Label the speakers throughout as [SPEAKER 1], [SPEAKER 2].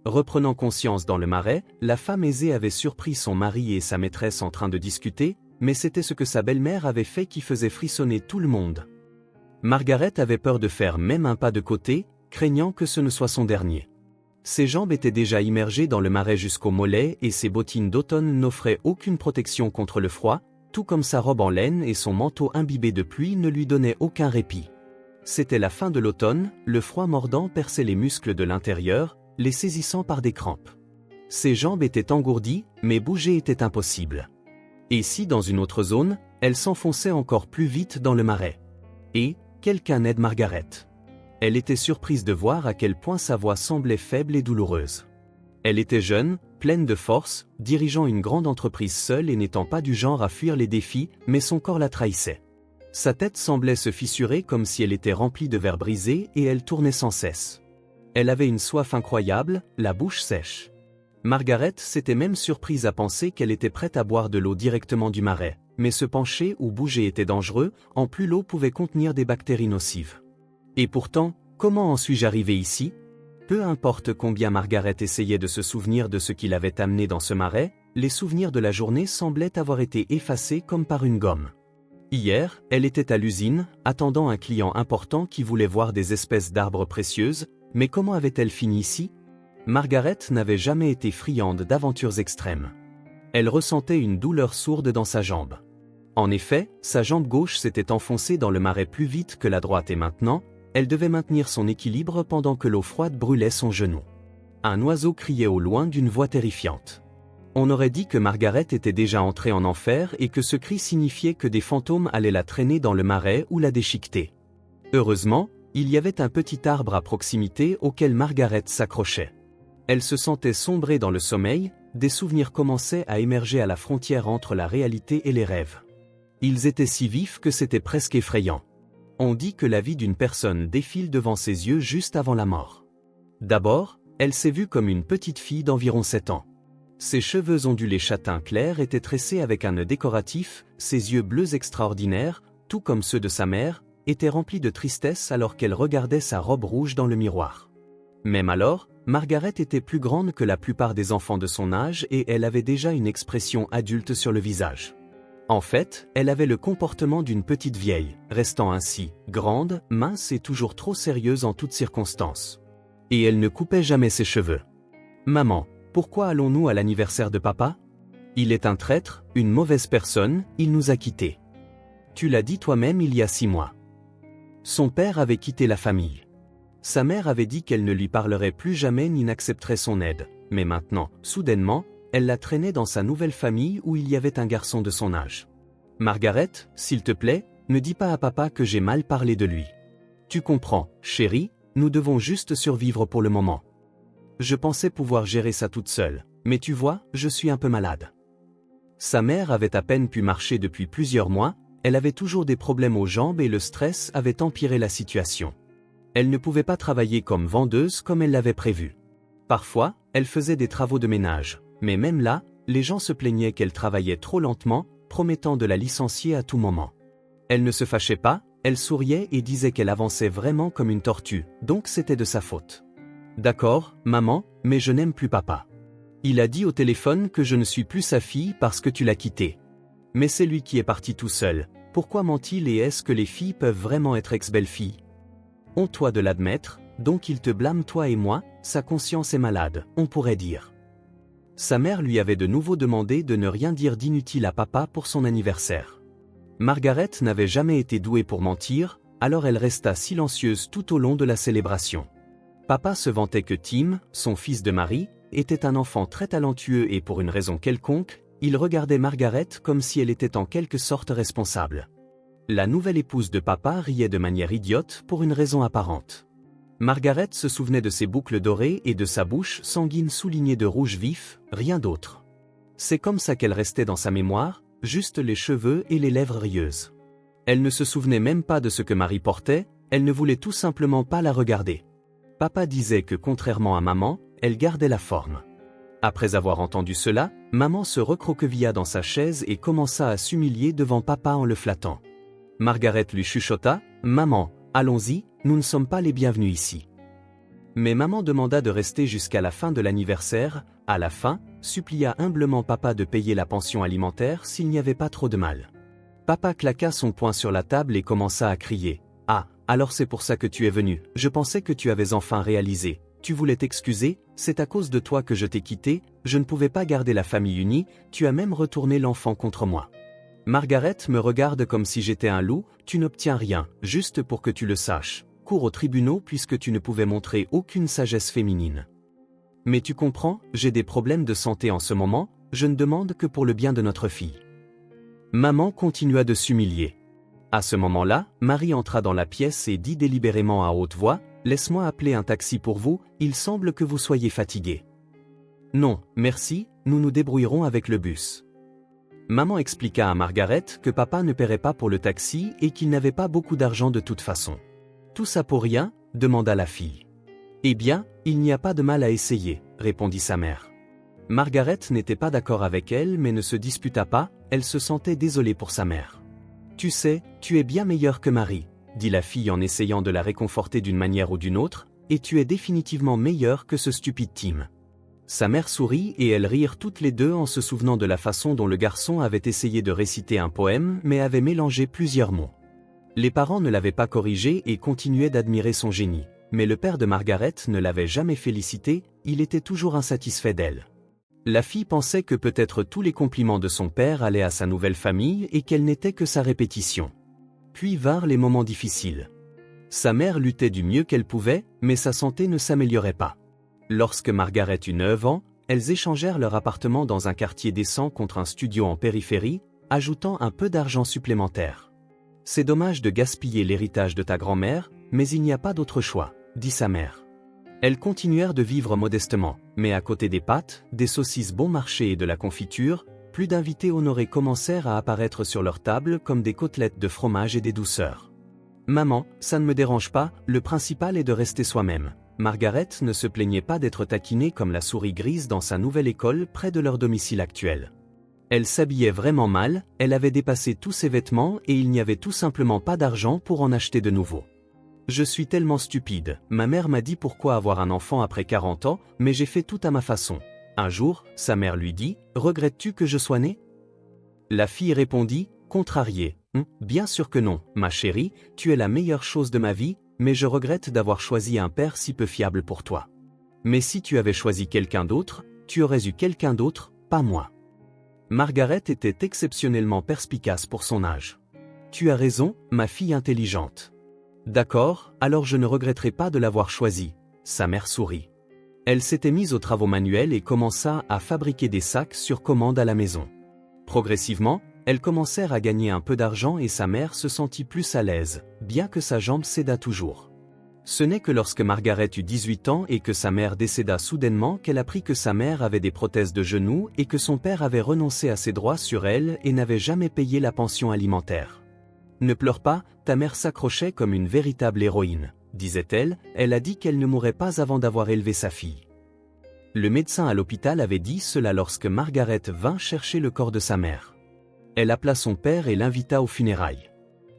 [SPEAKER 1] Reprenant conscience dans le marais, la femme aisée avait surpris son mari et sa maîtresse en train de discuter, mais c'était ce que sa belle-mère avait fait qui faisait frissonner tout le monde. Margaret avait peur de faire même un pas de côté, craignant que ce ne soit son dernier. Ses jambes étaient déjà immergées dans le marais jusqu'aux mollets et ses bottines d'automne n'offraient aucune protection contre le froid, tout comme sa robe en laine et son manteau imbibé de pluie ne lui donnaient aucun répit. C'était la fin de l'automne, le froid mordant perçait les muscles de l'intérieur, les saisissant par des crampes. Ses jambes étaient engourdies, mais bouger était impossible. Et si dans une autre zone, elle s'enfonçait encore plus vite dans le marais. Et, quelqu'un aide Margaret. Elle était surprise de voir à quel point sa voix semblait faible et douloureuse. Elle était jeune, pleine de force, dirigeant une grande entreprise seule et n'étant pas du genre à fuir les défis, mais son corps la trahissait. Sa tête semblait se fissurer comme si elle était remplie de verre brisé et elle tournait sans cesse. Elle avait une soif incroyable, la bouche sèche. Margaret s'était même surprise à penser qu'elle était prête à boire de l'eau directement du marais, mais se pencher ou bouger était dangereux, en plus l'eau pouvait contenir des bactéries nocives. Et pourtant, comment en suis-je arrivé ici? Peu importe combien Margaret essayait de se souvenir de ce qui l'avait amenée dans ce marais, les souvenirs de la journée semblaient avoir été effacés comme par une gomme. Hier, elle était à l'usine, attendant un client important qui voulait voir des espèces d'arbres précieuses, mais comment avait-elle fini ici? Margaret n'avait jamais été friande d'aventures extrêmes. Elle ressentait une douleur sourde dans sa jambe. En effet, sa jambe gauche s'était enfoncée dans le marais plus vite que la droite et maintenant, elle devait maintenir son équilibre pendant que l'eau froide brûlait son genou. Un oiseau criait au loin d'une voix terrifiante. On aurait dit que Margaret était déjà entrée en enfer et que ce cri signifiait que des fantômes allaient la traîner dans le marais ou la déchiqueter. Heureusement, il y avait un petit arbre à proximité auquel Margaret s'accrochait. Elle se sentait sombrer dans le sommeil, des souvenirs commençaient à émerger à la frontière entre la réalité et les rêves. Ils étaient si vifs que c'était presque effrayant. On dit que la vie d'une personne défile devant ses yeux juste avant la mort. D'abord, elle s'est vue comme une petite fille d'environ 7 ans. Ses cheveux ondulés châtain clair étaient tressés avec un nœud décoratif, ses yeux bleus extraordinaires, tout comme ceux de sa mère, étaient remplis de tristesse alors qu'elle regardait sa robe rouge dans le miroir. Même alors, Margaret était plus grande que la plupart des enfants de son âge et elle avait déjà une expression adulte sur le visage. En fait, elle avait le comportement d'une petite vieille, restant ainsi, grande, mince et toujours trop sérieuse en toutes circonstances. Et elle ne coupait jamais ses cheveux. « Maman, pourquoi allons-nous à l'anniversaire de papa? Il est un traître, une mauvaise personne, il nous a quittés. Tu l'as dit toi-même il y a 6 mois. » Son père avait quitté la famille. Sa mère avait dit qu'elle ne lui parlerait plus jamais ni n'accepterait son aide, mais maintenant, soudainement, elle la traînait dans sa nouvelle famille où il y avait un garçon de son âge. « Margaret, s'il te plaît, ne dis pas à papa que j'ai mal parlé de lui. Tu comprends, chérie, nous devons juste survivre pour le moment. Je pensais pouvoir gérer ça toute seule, mais tu vois, je suis un peu malade. » Sa mère avait à peine pu marcher depuis plusieurs mois, elle avait toujours des problèmes aux jambes et le stress avait empiré la situation. Elle ne pouvait pas travailler comme vendeuse comme elle l'avait prévu. Parfois, elle faisait des travaux de ménage, mais même là, les gens se plaignaient qu'elle travaillait trop lentement, promettant de la licencier à tout moment. Elle ne se fâchait pas, elle souriait et disait qu'elle avançait vraiment comme une tortue, donc c'était de sa faute. « D'accord, maman, mais je n'aime plus papa. Il a dit au téléphone que je ne suis plus sa fille parce que tu l'as quitté. Mais c'est lui qui est parti tout seul, pourquoi ment-il et est-ce que les filles peuvent vraiment être ex-belles-filles? Honte-toi de l'admettre, donc il te blâme toi et moi, sa conscience est malade, on pourrait dire. » Sa mère lui avait de nouveau demandé de ne rien dire d'inutile à papa pour son anniversaire. Margaret n'avait jamais été douée pour mentir, alors elle resta silencieuse tout au long de la célébration. Papa se vantait que Tim, son fils de Marie, était un enfant très talentueux et pour une raison quelconque, il regardait Margaret comme si elle était en quelque sorte responsable. La nouvelle épouse de papa riait de manière idiote pour une raison apparente. Margaret se souvenait de ses boucles dorées et de sa bouche sanguine soulignée de rouge vif, rien d'autre. C'est comme ça qu'elle restait dans sa mémoire, juste les cheveux et les lèvres rieuses. Elle ne se souvenait même pas de ce que Marie portait, elle ne voulait tout simplement pas la regarder. Papa disait que contrairement à maman, elle gardait la forme. Après avoir entendu cela, maman se recroquevilla dans sa chaise et commença à s'humilier devant papa en le flattant. Margaret lui chuchota « Maman, allons-y, nous ne sommes pas les bienvenus ici. » Mais maman demanda de rester jusqu'à la fin de l'anniversaire, à la fin, supplia humblement papa de payer la pension alimentaire s'il n'y avait pas trop de mal. Papa claqua son poing sur la table et commença à crier. « Ah, alors c'est pour ça que tu es venu, je pensais que tu avais enfin réalisé. Tu voulais t'excuser, c'est à cause de toi que je t'ai quitté, je ne pouvais pas garder la famille unie, tu as même retourné l'enfant contre moi. Margaret me regarde comme si j'étais un loup, tu n'obtiens rien, juste pour que tu le saches. Cours aux tribunaux puisque tu ne pouvais montrer aucune sagesse féminine. Mais tu comprends, j'ai des problèmes de santé en ce moment, je ne demande que pour le bien de notre fille. » Maman continua de s'humilier. À ce moment-là, Marie entra dans la pièce et dit délibérément à haute voix, « Laisse-moi appeler un taxi pour vous, il semble que vous soyez fatigué. »« Non, merci, nous nous débrouillerons avec le bus. » Maman expliqua à Margaret que papa ne paierait pas pour le taxi et qu'il n'avait pas beaucoup d'argent de toute façon. « Tout ça pour rien ?» demanda la fille. « Eh bien, il n'y a pas de mal à essayer, » répondit sa mère. Margaret n'était pas d'accord avec elle mais ne se disputa pas, elle se sentait désolée pour sa mère. « Tu sais, tu es bien meilleure que Marie, » dit la fille en essayant de la réconforter d'une manière ou d'une autre, « et tu es définitivement meilleure que ce stupide Tim. » Sa mère sourit et elles rirent toutes les deux en se souvenant de la façon dont le garçon avait essayé de réciter un poème mais avait mélangé plusieurs mots. Les parents ne l'avaient pas corrigé et continuaient d'admirer son génie, mais le père de Margaret ne l'avait jamais félicité, il était toujours insatisfait d'elle. La fille pensait que peut-être tous les compliments de son père allaient à sa nouvelle famille et qu'elle n'était que sa répétition. Puis vinrent les moments difficiles. Sa mère luttait du mieux qu'elle pouvait, mais sa santé ne s'améliorait pas. Lorsque Margaret eut 9 ans, elles échangèrent leur appartement dans un quartier décent contre un studio en périphérie, ajoutant un peu d'argent supplémentaire. « C'est dommage de gaspiller l'héritage de ta grand-mère, mais il n'y a pas d'autre choix, » dit sa mère. Elles continuèrent de vivre modestement, mais à côté des pâtes, des saucisses bon marché et de la confiture, plus d'invités honorés commencèrent à apparaître sur leur table comme des côtelettes de fromage et des douceurs. « Maman, ça ne me dérange pas, le principal est de rester soi-même. » Margaret ne se plaignait pas d'être taquinée comme la souris grise dans sa nouvelle école près de leur domicile actuel. Elle s'habillait vraiment mal, elle avait dépassé tous ses vêtements et il n'y avait tout simplement pas d'argent pour en acheter de nouveaux. « Je suis tellement stupide, ma mère m'a dit pourquoi avoir un enfant après 40 ans, mais j'ai fait tout à ma façon. » Un jour, sa mère lui dit, « Regrettes-tu que je sois née ?» La fille répondit, contrariée, « Bien sûr que non, ma chérie, tu es la meilleure chose de ma vie, mais je regrette d'avoir choisi un père si peu fiable pour toi. Mais si tu avais choisi quelqu'un d'autre, tu aurais eu quelqu'un d'autre, pas moi. » Margaret était exceptionnellement perspicace pour son âge. « Tu as raison, ma fille intelligente. » « D'accord, alors je ne regretterai pas de l'avoir choisi. » Sa mère sourit. Elle s'était mise aux travaux manuels et commença à fabriquer des sacs sur commande à la maison. Progressivement, elles commencèrent à gagner un peu d'argent et sa mère se sentit plus à l'aise, bien que sa jambe cédât toujours. Ce n'est que lorsque Margaret eut 18 ans et que sa mère décéda soudainement qu'elle apprit que sa mère avait des prothèses de genoux et que son père avait renoncé à ses droits sur elle et n'avait jamais payé la pension alimentaire. « Ne pleure pas, ta mère s'accrochait comme une véritable héroïne, » disait-elle, elle a dit qu'elle ne mourrait pas avant d'avoir élevé sa fille. Le médecin à l'hôpital avait dit cela lorsque Margaret vint chercher le corps de sa mère. Elle appela son père et l'invita aux funérailles.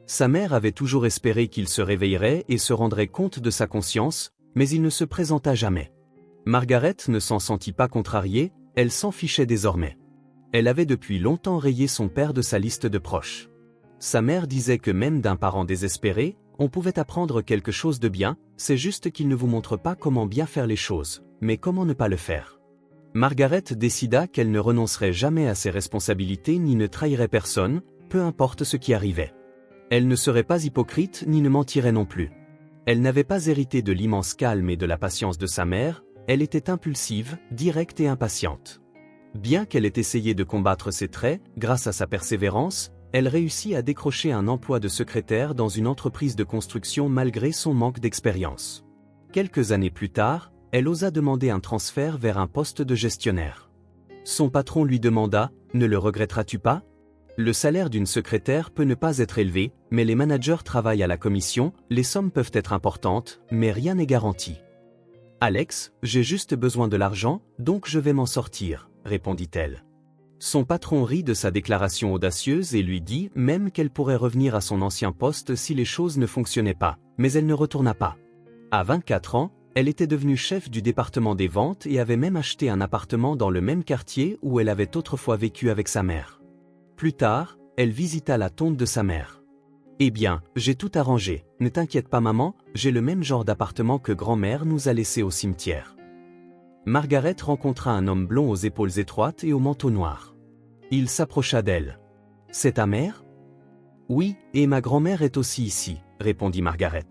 [SPEAKER 1] Sa mère avait toujours espéré qu'il se réveillerait et se rendrait compte de sa conscience, mais il ne se présenta jamais. Margaret ne s'en sentit pas contrariée, elle s'en fichait désormais. Elle avait depuis longtemps rayé son père de sa liste de proches. Sa mère disait que même d'un parent désespéré, on pouvait apprendre quelque chose de bien, c'est juste qu'il ne vous montre pas comment bien faire les choses, mais comment ne pas le faire. Margaret décida qu'elle ne renoncerait jamais à ses responsabilités ni ne trahirait personne, peu importe ce qui arrivait. Elle ne serait pas hypocrite ni ne mentirait non plus. Elle n'avait pas hérité de l'immense calme et de la patience de sa mère, elle était impulsive, directe et impatiente. Bien qu'elle ait essayé de combattre ses traits, grâce à sa persévérance, elle réussit à décrocher un emploi de secrétaire dans une entreprise de construction malgré son manque d'expérience. Quelques années plus tard, elle osa demander un transfert vers un poste de gestionnaire. Son patron lui demanda « Ne le regretteras-tu pas ? Le salaire d'une secrétaire peut ne pas être élevé, mais les managers travaillent à la commission, les sommes peuvent être importantes, mais rien n'est garanti. »« Alex, j'ai juste besoin de l'argent, donc je vais m'en sortir, » répondit-elle. Son patron rit de sa déclaration audacieuse et lui dit même qu'elle pourrait revenir à son ancien poste si les choses ne fonctionnaient pas, mais elle ne retourna pas. À 24 ans, Elle était devenue chef du département des ventes et avait même acheté un appartement dans le même quartier où elle avait autrefois vécu avec sa mère. Plus tard, elle visita la tombe de sa mère. « Eh bien, j'ai tout arrangé, ne t'inquiète pas maman, j'ai le même genre d'appartement que grand-mère nous a laissé au cimetière. » Margaret rencontra un homme blond aux épaules étroites et au manteau noir. Il s'approcha d'elle. « C'est ta mère ? » « Oui, et ma grand-mère est aussi ici, » répondit Margaret.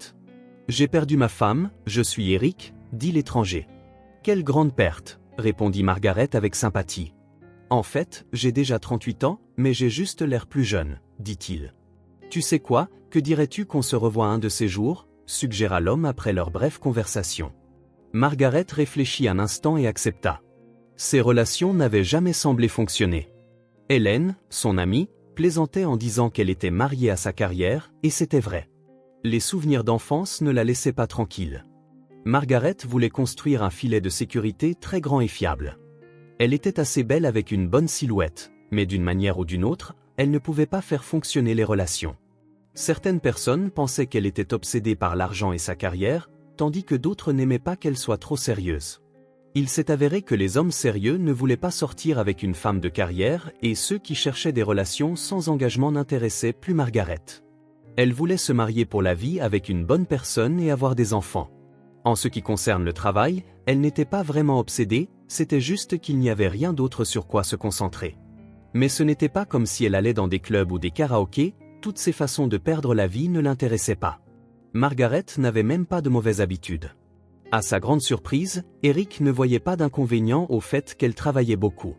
[SPEAKER 1] « J'ai perdu ma femme, je suis Eric, » dit l'étranger. « Quelle grande perte, » répondit Margaret avec sympathie. « En fait, j'ai déjà 38 ans, mais j'ai juste l'air plus jeune, » dit-il. « Tu sais quoi, que dirais-tu qu'on se revoie un de ces jours » suggéra l'homme après leur brève conversation. Margaret réfléchit un instant et accepta. Ces relations n'avaient jamais semblé fonctionner. Hélène, son amie, plaisantait en disant qu'elle était mariée à sa carrière, et c'était vrai. Les souvenirs d'enfance ne la laissaient pas tranquille. Margaret voulait construire un filet de sécurité très grand et fiable. Elle était assez belle avec une bonne silhouette, mais d'une manière ou d'une autre, elle ne pouvait pas faire fonctionner les relations. Certaines personnes pensaient qu'elle était obsédée par l'argent et sa carrière, tandis que d'autres n'aimaient pas qu'elle soit trop sérieuse. Il s'est avéré que les hommes sérieux ne voulaient pas sortir avec une femme de carrière et ceux qui cherchaient des relations sans engagement n'intéressaient plus Margaret. Elle voulait se marier pour la vie avec une bonne personne et avoir des enfants. En ce qui concerne le travail, elle n'était pas vraiment obsédée, c'était juste qu'il n'y avait rien d'autre sur quoi se concentrer. Mais ce n'était pas comme si elle allait dans des clubs ou des karaokés, toutes ces façons de perdre la vie ne l'intéressaient pas. Margaret n'avait même pas de mauvaises habitudes. À sa grande surprise, Eric ne voyait pas d'inconvénient au fait qu'elle travaillait beaucoup.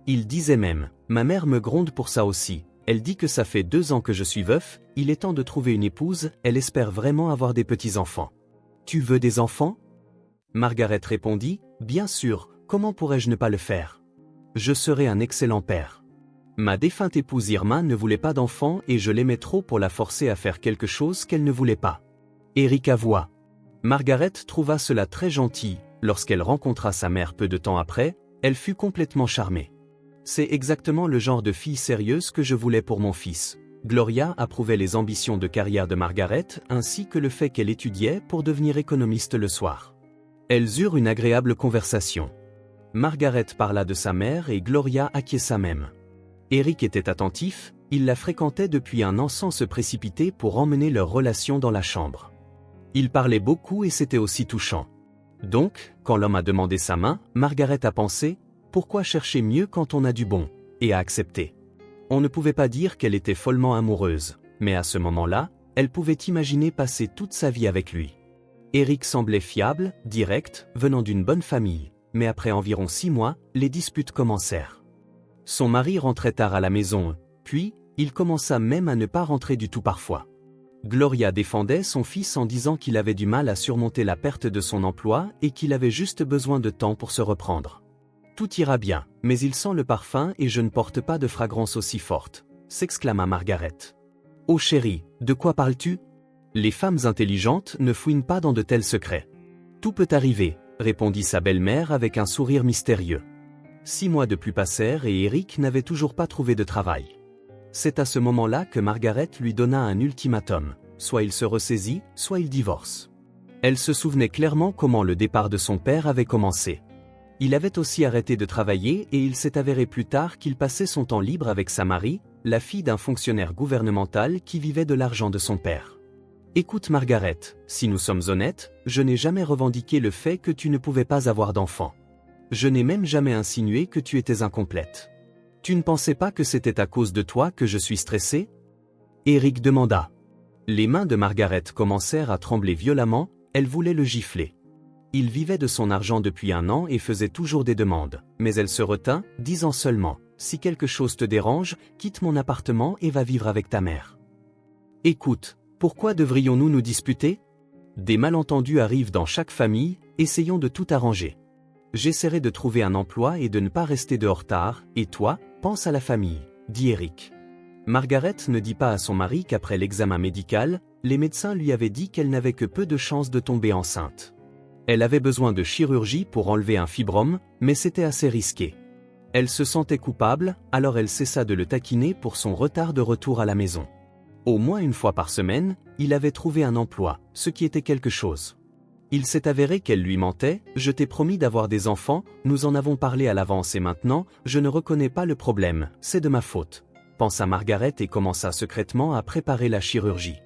[SPEAKER 1] Il disait même, « Ma mère me gronde pour ça aussi, elle dit que ça fait 2 ans que je suis veuf, il est temps de trouver une épouse, elle espère vraiment avoir des petits-enfants. » « Tu veux des enfants ?» Margaret répondit, « Bien sûr, comment pourrais-je ne pas le faire ? Je serai un excellent père. Ma défunte épouse Irma ne voulait pas d'enfants et je l'aimais trop pour la forcer à faire quelque chose qu'elle ne voulait pas. » Eric avoua. Margaret trouva cela très gentil. Lorsqu'elle rencontra sa mère peu de temps après, elle fut complètement charmée. « C'est exactement le genre de fille sérieuse que je voulais pour mon fils. » Gloria approuvait les ambitions de carrière de Margaret ainsi que le fait qu'elle étudiait pour devenir économiste le soir. Elles eurent une agréable conversation. Margaret parla de sa mère et Gloria acquiesça même. Eric était attentif, il la fréquentait depuis un an sans se précipiter pour emmener leur relation dans la chambre. Il parlait beaucoup et c'était aussi touchant. Donc, quand l'homme a demandé sa main, Margaret a pensé « Pourquoi chercher mieux quand on a du bon ?» et a accepté. On ne pouvait pas dire qu'elle était follement amoureuse, mais à ce moment-là, elle pouvait imaginer passer toute sa vie avec lui. Eric semblait fiable, direct, venant d'une bonne famille, mais après environ 6 mois, les disputes commencèrent. Son mari rentrait tard à la maison, puis, il commença même à ne pas rentrer du tout parfois. Gloria défendait son fils en disant qu'il avait du mal à surmonter la perte de son emploi et qu'il avait juste besoin de temps pour se reprendre. « Tout ira bien, mais il sent le parfum et je ne porte pas de fragrance aussi forte », s'exclama Margaret. « Oh chérie, de quoi parles-tu ? Les femmes intelligentes ne fouinent pas dans de tels secrets. »« Tout peut arriver, » répondit sa belle-mère avec un sourire mystérieux. 6 mois de plus passèrent et Eric n'avait toujours pas trouvé de travail. C'est à ce moment-là que Margaret lui donna un ultimatum, soit il se ressaisit, soit il divorce. Elle se souvenait clairement comment le départ de son père avait commencé. Il avait aussi arrêté de travailler et il s'est avéré plus tard qu'il passait son temps libre avec sa Marie, la fille d'un fonctionnaire gouvernemental qui vivait de l'argent de son père. Écoute Margaret, si nous sommes honnêtes, je n'ai jamais revendiqué le fait que tu ne pouvais pas avoir d'enfant. Je n'ai même jamais insinué que tu étais incomplète. Tu ne pensais pas que c'était à cause de toi que je suis stressé ? Eric demanda. Les mains de Margaret commencèrent à trembler violemment, elle voulait le gifler. Il vivait de son argent depuis 1 an et faisait toujours des demandes, mais elle se retint, disant seulement « Si quelque chose te dérange, quitte mon appartement et va vivre avec ta mère. » Écoute, pourquoi devrions-nous nous disputer ? Des malentendus arrivent dans chaque famille, essayons de tout arranger. J'essaierai de trouver un emploi et de ne pas rester dehors tard, et toi, pense à la famille, dit Eric. Margaret ne dit pas à son mari qu'après l'examen médical, les médecins lui avaient dit qu'elle n'avait que peu de chances de tomber enceinte. Elle avait besoin de chirurgie pour enlever un fibrome, mais c'était assez risqué. Elle se sentait coupable, alors elle cessa de le taquiner pour son retard de retour à la maison. Au moins 1 fois par semaine, il avait trouvé un emploi, ce qui était quelque chose. Il s'est avéré qu'elle lui mentait, je t'ai promis d'avoir des enfants, nous en avons parlé à l'avance et maintenant, je ne reconnais pas le problème, c'est de ma faute. Pensa Margaret et commença secrètement à préparer la chirurgie.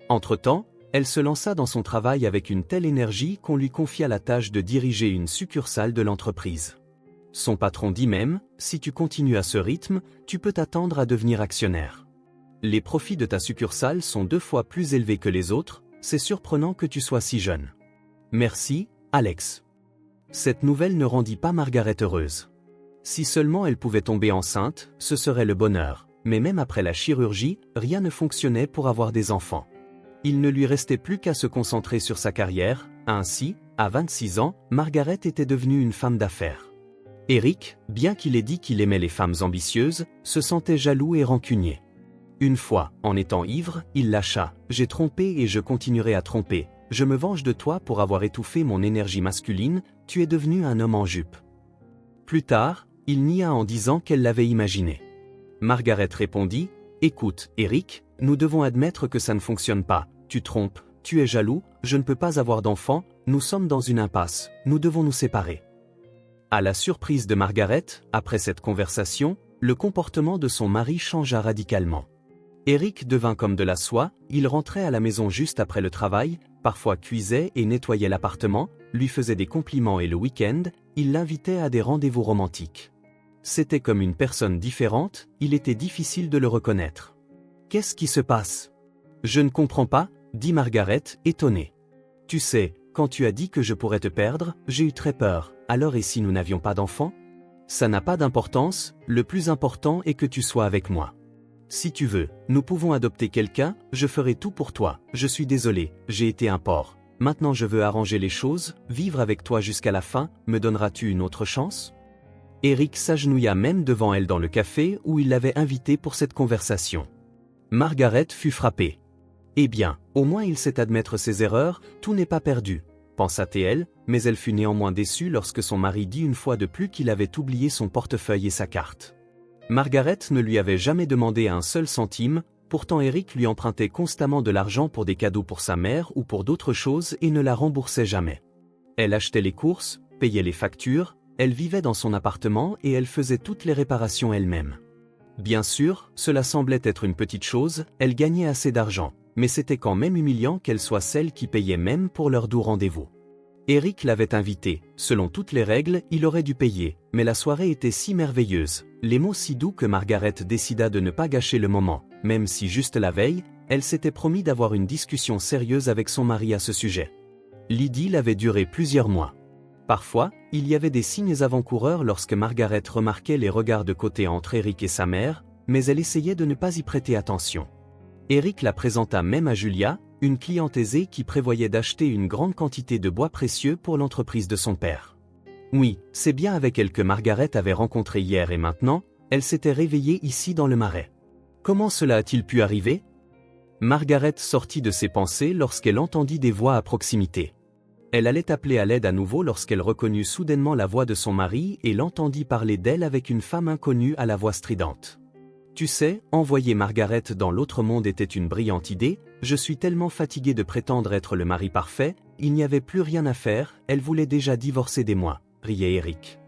[SPEAKER 1] Entre-temps, elle se lança dans son travail avec une telle énergie qu'on lui confia la tâche de diriger une succursale de l'entreprise. Son patron dit même, si tu continues à ce rythme, tu peux t'attendre à devenir actionnaire. Les profits de ta succursale sont 2 fois plus élevés que les autres, c'est surprenant que tu sois si jeune. Merci, Alex. Cette nouvelle ne rendit pas Margaret heureuse. Si seulement elle pouvait tomber enceinte, ce serait le bonheur, mais même après la chirurgie, rien ne fonctionnait pour avoir des enfants. Il ne lui restait plus qu'à se concentrer sur sa carrière, ainsi, à 26 ans, Margaret était devenue une femme d'affaires. Eric, bien qu'il ait dit qu'il aimait les femmes ambitieuses, se sentait jaloux et rancunier. Une fois, en étant ivre, il lâcha « J'ai trompé et je continuerai à tromper. Je me venge de toi pour avoir étouffé mon énergie masculine, tu es devenu un homme en jupe. » Plus tard, il nia en disant qu'elle l'avait imaginé. Margaret répondit « Écoute, Eric, nous devons admettre que ça ne fonctionne pas. Tu trompes, tu es jaloux, je ne peux pas avoir d'enfant, nous sommes dans une impasse, nous devons nous séparer. » À la surprise de Margaret, après cette conversation, le comportement de son mari changea radicalement. Eric devint comme de la soie, il rentrait à la maison juste après le travail, parfois cuisait et nettoyait l'appartement, lui faisait des compliments et le week-end, il l'invitait à des rendez-vous romantiques. C'était comme une personne différente, il était difficile de le reconnaître. « Qu'est-ce qui se passe ? » « Je ne comprends pas, » dit Margaret, étonnée. « Tu sais, quand tu as dit que je pourrais te perdre, j'ai eu très peur, alors et si nous n'avions pas d'enfant ? Ça n'a pas d'importance, le plus important est que tu sois avec moi. Si tu veux, nous pouvons adopter quelqu'un, je ferai tout pour toi, je suis désolé, j'ai été un porc. Maintenant je veux arranger les choses, vivre avec toi jusqu'à la fin, me donneras-tu une autre chance ? Eric s'agenouilla même devant elle dans le café où il l'avait invitée pour cette conversation. Margaret fut frappée. Eh bien, au moins il sait admettre ses erreurs, tout n'est pas perdu, pensa-t-elle, mais elle fut néanmoins déçue lorsque son mari dit une fois de plus qu'il avait oublié son portefeuille et sa carte. Margaret ne lui avait jamais demandé un seul centime, pourtant Eric lui empruntait constamment de l'argent pour des cadeaux pour sa mère ou pour d'autres choses et ne la remboursait jamais. Elle achetait les courses, payait les factures, elle vivait dans son appartement et elle faisait toutes les réparations elle-même. Bien sûr, cela semblait être une petite chose, elle gagnait assez d'argent, mais c'était quand même humiliant qu'elle soit celle qui payait même pour leur doux rendez-vous. Eric l'avait invité, selon toutes les règles, il aurait dû payer, mais la soirée était si merveilleuse, les mots si doux que Margaret décida de ne pas gâcher le moment, même si juste la veille, elle s'était promis d'avoir une discussion sérieuse avec son mari à ce sujet. L'idylle avait duré plusieurs mois. Parfois, il y avait des signes avant-coureurs lorsque Margaret remarquait les regards de côté entre Eric et sa mère, mais elle essayait de ne pas y prêter attention. Eric la présenta même à Julia, une cliente aisée qui prévoyait d'acheter une grande quantité de bois précieux pour l'entreprise de son père. Oui, c'est bien avec elle que Margaret avait rencontré hier et maintenant, elle s'était réveillée ici dans le Marais. Comment cela a-t-il pu arriver ? Margaret sortit de ses pensées lorsqu'elle entendit des voix à proximité. Elle allait appeler à l'aide à nouveau lorsqu'elle reconnut soudainement la voix de son mari et l'entendit parler d'elle avec une femme inconnue à la voix stridente. Tu sais, envoyer Margaret dans l'autre monde était une brillante idée, je suis tellement fatigué de prétendre être le mari parfait, il n'y avait plus rien à faire, elle voulait déjà divorcer des mois, riait Eric.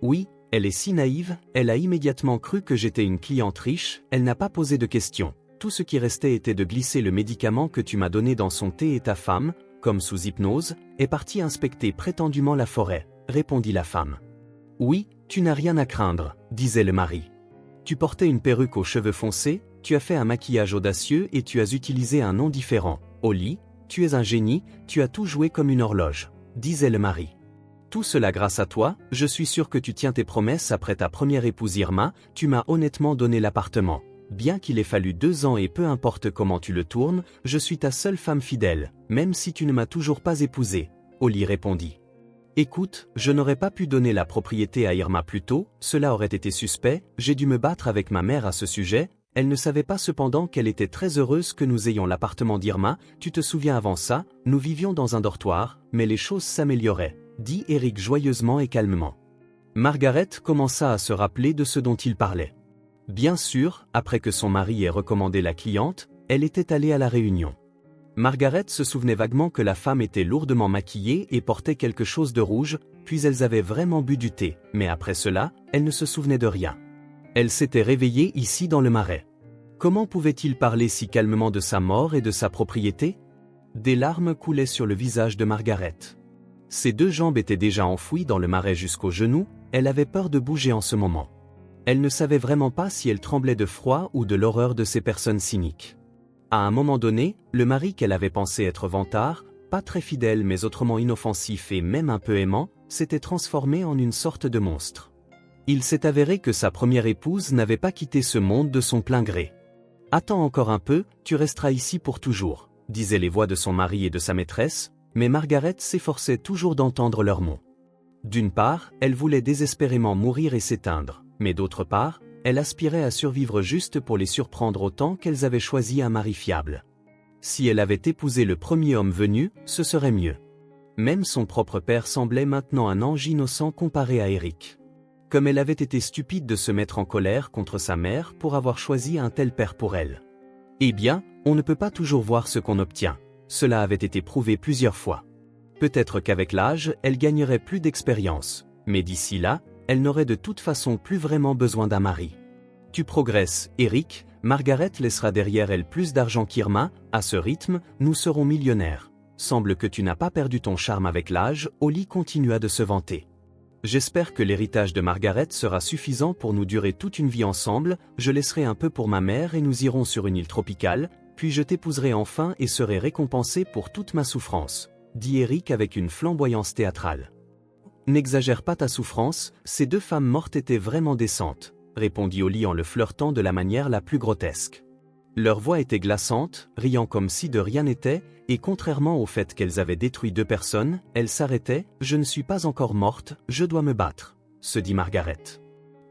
[SPEAKER 1] Oui, elle est si naïve, elle a immédiatement cru que j'étais une cliente riche, elle n'a pas posé de questions. Tout ce qui restait était de glisser le médicament que tu m'as donné dans son thé et ta femme, comme sous hypnose, est partie inspecter prétendument la forêt, répondit la femme. Oui, tu n'as rien à craindre, disait le mari. Tu portais une perruque aux cheveux foncés, tu as fait un maquillage audacieux et tu as utilisé un nom différent. Au lit, tu es un génie, tu as tout joué comme une horloge, disait le mari. Tout cela grâce à toi, je suis sûr que tu tiens tes promesses après ta première épouse Irma, tu m'as honnêtement donné l'appartement. Bien qu'il ait fallu 2 ans et peu importe comment tu le tournes, je suis ta seule femme fidèle, même si tu ne m'as toujours pas épousée, Oli répondit. Écoute, je n'aurais pas pu donner la propriété à Irma plus tôt, cela aurait été suspect, j'ai dû me battre avec ma mère à ce sujet, elle ne savait pas cependant qu'elle était très heureuse que nous ayons l'appartement d'Irma, tu te souviens avant ça, nous vivions dans un dortoir, mais les choses s'amélioraient, dit Eric joyeusement et calmement. Margaret commença à se rappeler de ce dont il parlait. Bien sûr, après que son mari ait recommandé la cliente, elle était allée à la réunion. Margaret se souvenait vaguement que la femme était lourdement maquillée et portait quelque chose de rouge, puis elles avaient vraiment bu du thé, mais après cela, elle ne se souvenait de rien. Elle s'était réveillée ici dans le marais. Comment pouvait-il parler si calmement de sa mort et de sa propriété? Des larmes coulaient sur le visage de Margaret. Ses deux jambes étaient déjà enfouies dans le marais jusqu'aux genoux, elle avait peur de bouger en ce moment. Elle ne savait vraiment pas si elle tremblait de froid ou de l'horreur de ces personnes cyniques. À un moment donné, le mari qu'elle avait pensé être vantard, pas très fidèle mais autrement inoffensif et même un peu aimant, s'était transformé en une sorte de monstre. Il s'est avéré que sa première épouse n'avait pas quitté ce monde de son plein gré. « Attends encore un peu, tu resteras ici pour toujours », disaient les voix de son mari et de sa maîtresse, mais Margaret s'efforçait toujours d'entendre leurs mots. D'une part, elle voulait désespérément mourir et s'éteindre, mais d'autre part, elle aspirait à survivre juste pour les surprendre autant qu'elles avaient choisi un mari fiable. Si elle avait épousé le premier homme venu, ce serait mieux. Même son propre père semblait maintenant un ange innocent comparé à Eric. Comme elle avait été stupide de se mettre en colère contre sa mère pour avoir choisi un tel père pour elle. Eh bien, on ne peut pas toujours voir ce qu'on obtient. Cela avait été prouvé plusieurs fois. Peut-être qu'avec l'âge, elle gagnerait plus d'expérience, mais d'ici là, elle n'aurait de toute façon plus vraiment besoin d'un mari. Tu progresses, Eric, Margaret laissera derrière elle plus d'argent qu'Irma, à ce rythme, nous serons millionnaires. Semble que tu n'as pas perdu ton charme avec l'âge, Holly continua de se vanter. J'espère que l'héritage de Margaret sera suffisant pour nous durer toute une vie ensemble, je laisserai un peu pour ma mère et nous irons sur une île tropicale, puis je t'épouserai enfin et serai récompensé pour toute ma souffrance, dit Eric avec une flamboyance théâtrale. N'exagère pas ta souffrance, ces deux femmes mortes étaient vraiment décentes, répondit Holly en le flirtant de la manière la plus grotesque. Leur voix était glaçante, riant comme si de rien n'était, et contrairement au fait qu'elles avaient détruit deux personnes, elles s'arrêtaient. « Je ne suis pas encore morte, je dois me battre », se dit Margaret.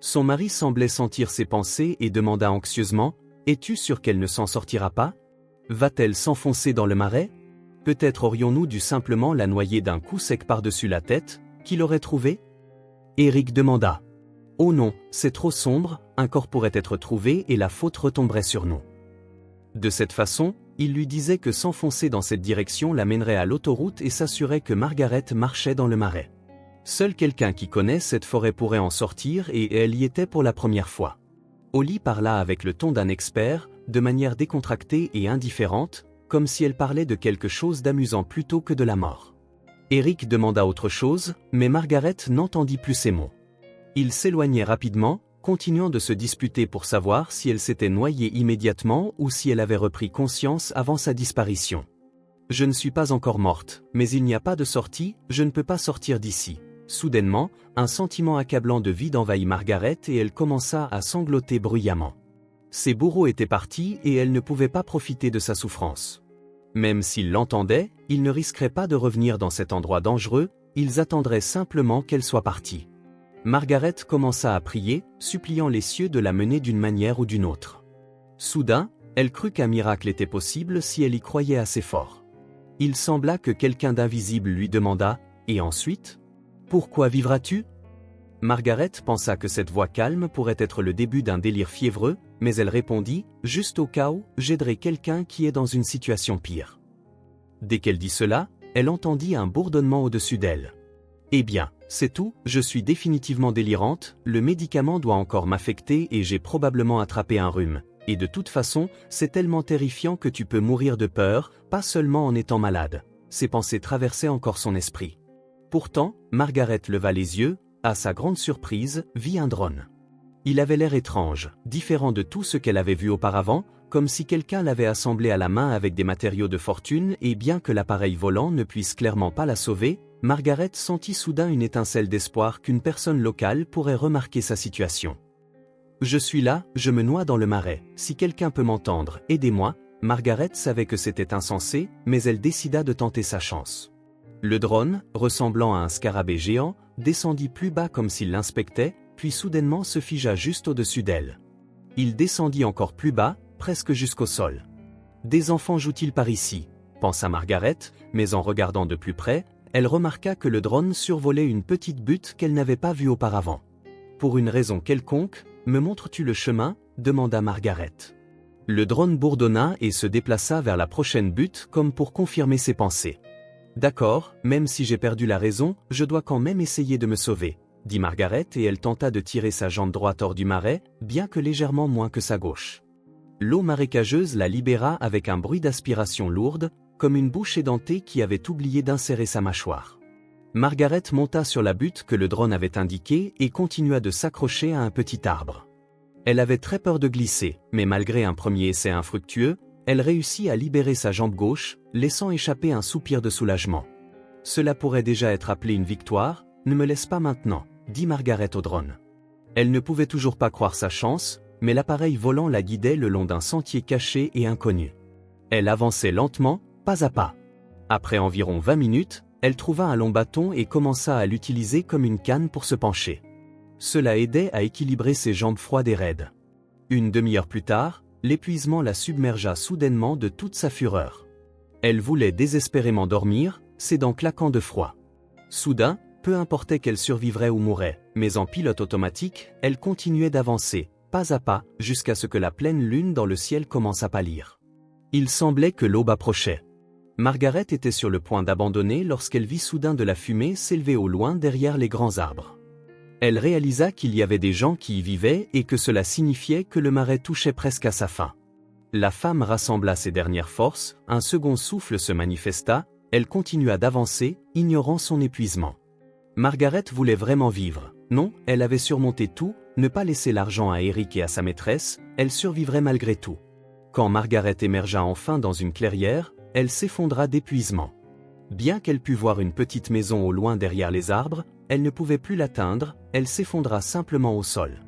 [SPEAKER 1] Son mari semblait sentir ses pensées et demanda anxieusement « Es-tu sûr qu'elle ne s'en sortira pas? Va-t-elle s'enfoncer dans le marais? Peut-être aurions-nous dû simplement la noyer d'un coup sec par-dessus la tête, qui l'aurait trouvée ?» Eric demanda. « Oh non, c'est trop sombre, un corps pourrait être trouvé et la faute retomberait sur nous. » De cette façon, il lui disait que s'enfoncer dans cette direction l'amènerait à l'autoroute et s'assurait que Margaret marchait dans le marais. Seul quelqu'un qui connaît cette forêt pourrait en sortir et elle y était pour la première fois. Holly parla avec le ton d'un expert, de manière décontractée et indifférente, comme si elle parlait de quelque chose d'amusant plutôt que de la mort. Eric demanda autre chose, mais Margaret n'entendit plus ces mots. Ils s'éloignaient rapidement, continuant de se disputer pour savoir si elle s'était noyée immédiatement ou si elle avait repris conscience avant sa disparition. « Je ne suis pas encore morte, mais il n'y a pas de sortie, je ne peux pas sortir d'ici. » Soudainement, un sentiment accablant de vide envahit Margaret et elle commença à sangloter bruyamment. Ses bourreaux étaient partis et elle ne pouvait pas profiter de sa souffrance. Même s'ils l'entendaient, ils ne risqueraient pas de revenir dans cet endroit dangereux, ils attendraient simplement qu'elle soit partie. Margaret commença à prier, suppliant les cieux de la mener d'une manière ou d'une autre. Soudain, elle crut qu'un miracle était possible si elle y croyait assez fort. Il sembla que quelqu'un d'invisible lui demanda « Et ensuite? Pourquoi vivras-tu » Margaret pensa que cette voix calme pourrait être le début d'un délire fiévreux, mais elle répondit « Juste au cas où, j'aiderai quelqu'un qui est dans une situation pire. » Dès qu'elle dit cela, elle entendit un bourdonnement au-dessus d'elle. « Eh bien, c'est tout, je suis définitivement délirante, le médicament doit encore m'affecter et j'ai probablement attrapé un rhume. Et de toute façon, c'est tellement terrifiant que tu peux mourir de peur, pas seulement en étant malade. » Ces pensées traversaient encore son esprit. Pourtant, Margaret leva les yeux, à sa grande surprise, vit un drone. Il avait l'air étrange, différent de tout ce qu'elle avait vu auparavant, comme si quelqu'un l'avait assemblé à la main avec des matériaux de fortune et bien que l'appareil volant ne puisse clairement pas la sauver, Margaret sentit soudain une étincelle d'espoir qu'une personne locale pourrait remarquer sa situation. « Je suis là, je me noie dans le marais, si quelqu'un peut m'entendre, aidez-moi », Margaret savait que c'était insensé, mais elle décida de tenter sa chance. Le drone, ressemblant à un scarabée géant, descendit plus bas comme s'il l'inspectait, puis soudainement se figea juste au-dessus d'elle. Il descendit encore plus bas, presque jusqu'au sol. « Des enfants jouent-ils par ici ?» pensa Margaret, mais en regardant de plus près, elle remarqua que le drone survolait une petite butte qu'elle n'avait pas vue auparavant. « Pour une raison quelconque, me montres-tu le chemin ?» demanda Margaret. Le drone bourdonna et se déplaça vers la prochaine butte comme pour confirmer ses pensées. D'accord, même si j'ai perdu la raison, je dois quand même essayer de me sauver, dit Margaret et elle tenta de tirer sa jambe droite hors du marais, bien que légèrement moins que sa gauche. L'eau marécageuse la libéra avec un bruit d'aspiration lourde, comme une bouche édentée qui avait oublié d'insérer sa mâchoire. Margaret monta sur la butte que le drone avait indiquée et continua de s'accrocher à un petit arbre. Elle avait très peur de glisser, mais malgré un premier essai infructueux, elle réussit à libérer sa jambe gauche, laissant échapper un soupir de soulagement. « Cela pourrait déjà être appelé une victoire, ne me laisse pas maintenant », dit Margaret au drone. Elle ne pouvait toujours pas croire sa chance, mais l'appareil volant la guidait le long d'un sentier caché et inconnu. Elle avançait lentement, pas à pas. Après environ 20 minutes, elle trouva un long bâton et commença à l'utiliser comme une canne pour se pencher. Cela aidait à équilibrer ses jambes froides et raides. Une demi-heure plus tard, l'épuisement la submergea soudainement de toute sa fureur. Elle voulait désespérément dormir, ses dents claquant de froid. Soudain, peu importait qu'elle survivrait ou mourrait, mais en pilote automatique, elle continuait d'avancer, pas à pas, jusqu'à ce que la pleine lune dans le ciel commence à pâlir. Il semblait que l'aube approchait. Margaret était sur le point d'abandonner lorsqu'elle vit soudain de la fumée s'élever au loin derrière les grands arbres. Elle réalisa qu'il y avait des gens qui y vivaient et que cela signifiait que le marais touchait presque à sa fin. La femme rassembla ses dernières forces, un second souffle se manifesta, elle continua d'avancer, ignorant son épuisement. Margaret voulait vraiment vivre. Non, elle avait surmonté tout, ne pas laisser l'argent à Eric et à sa maîtresse, elle survivrait malgré tout. Quand Margaret émergea enfin dans une clairière, elle s'effondra d'épuisement. Bien qu'elle pût voir une petite maison au loin derrière les arbres, elle ne pouvait plus l'atteindre, elle s'effondra simplement au sol.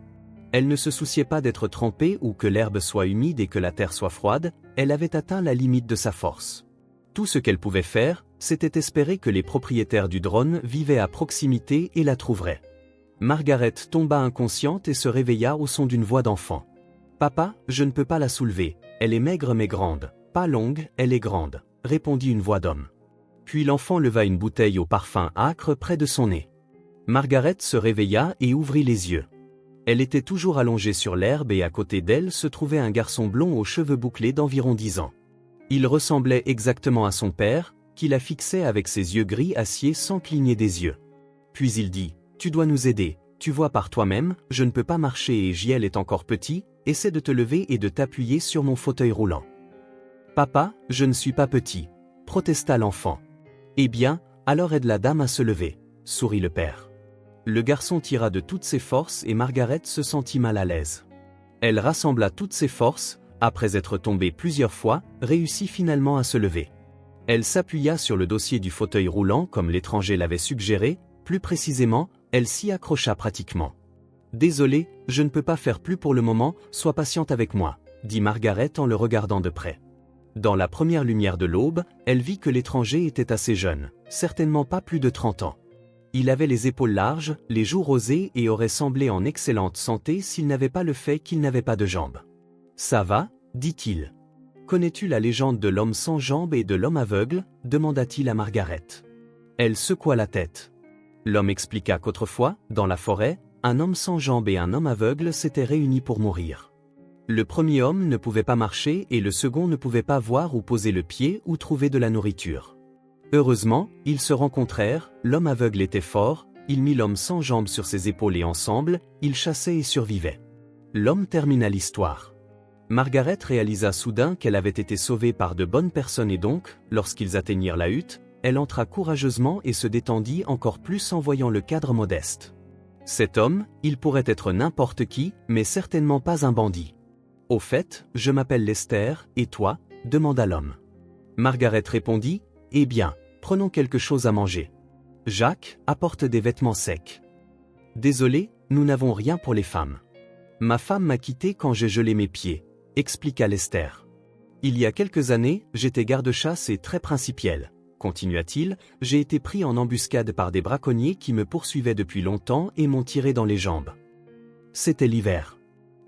[SPEAKER 1] Elle ne se souciait pas d'être trempée ou que l'herbe soit humide et que la terre soit froide, elle avait atteint la limite de sa force. Tout ce qu'elle pouvait faire, c'était espérer que les propriétaires du drone vivaient à proximité et la trouveraient. Margaret tomba inconsciente et se réveilla au son d'une voix d'enfant. « Papa, je ne peux pas la soulever, elle est maigre mais grande, pas longue, elle est grande », répondit une voix d'homme. Puis l'enfant leva une bouteille au parfum âcre près de son nez. Margaret se réveilla et ouvrit les yeux. Elle était toujours allongée sur l'herbe et à côté d'elle se trouvait un garçon blond aux cheveux bouclés d'environ 10 ans. Il ressemblait exactement à son père, qui la fixait avec ses yeux gris acier sans cligner des yeux. Puis il dit « Tu dois nous aider, tu vois par toi-même, je ne peux pas marcher et Giel est encore petit, essaie de te lever et de t'appuyer sur mon fauteuil roulant. »« Papa, je ne suis pas petit, » protesta l'enfant. « Eh bien, alors aide la dame à se lever, » sourit le père. Le garçon tira de toutes ses forces et Margaret se sentit mal à l'aise. Elle rassembla toutes ses forces, après être tombée plusieurs fois, réussit finalement à se lever. Elle s'appuya sur le dossier du fauteuil roulant comme l'étranger l'avait suggéré, plus précisément, elle s'y accrocha pratiquement. « Désolé, je ne peux pas faire plus pour le moment, sois patiente avec moi, » dit Margaret en le regardant de près. Dans la première lumière de l'aube, elle vit que l'étranger était assez jeune, certainement pas plus de 30 ans. Il avait les épaules larges, les joues rosées et aurait semblé en excellente santé s'il n'avait pas le fait qu'il n'avait pas de jambes. « Ça va ?» dit-il. « Connais-tu la légende de l'homme sans jambes et de l'homme aveugle ?» demanda-t-il à Margaret. Elle secoua la tête. L'homme expliqua qu'autrefois, dans la forêt, un homme sans jambes et un homme aveugle s'étaient réunis pour mourir. Le premier homme ne pouvait pas marcher et le second ne pouvait pas voir ou poser le pied ou trouver de la nourriture. Heureusement, ils se rencontrèrent, l'homme aveugle était fort, il mit l'homme sans jambes sur ses épaules et ensemble, ils chassaient et survivaient. L'homme termina l'histoire. Margaret réalisa soudain qu'elle avait été sauvée par de bonnes personnes et donc, lorsqu'ils atteignirent la hutte, elle entra courageusement et se détendit encore plus en voyant le cadre modeste. Cet homme, il pourrait être n'importe qui, mais certainement pas un bandit. « Au fait, je m'appelle Lester, et toi ?» demanda l'homme. Margaret répondit « Eh bien, prenons quelque chose à manger. Jacques, apporte des vêtements secs. »« Désolé, nous n'avons rien pour les femmes. Ma femme m'a quitté quand j'ai gelé mes pieds, » expliqua Lester. « Il y a quelques années, j'étais garde-chasse et très principiel. » Continua-t-il, « J'ai été pris en embuscade par des braconniers qui me poursuivaient depuis longtemps et m'ont tiré dans les jambes. C'était l'hiver.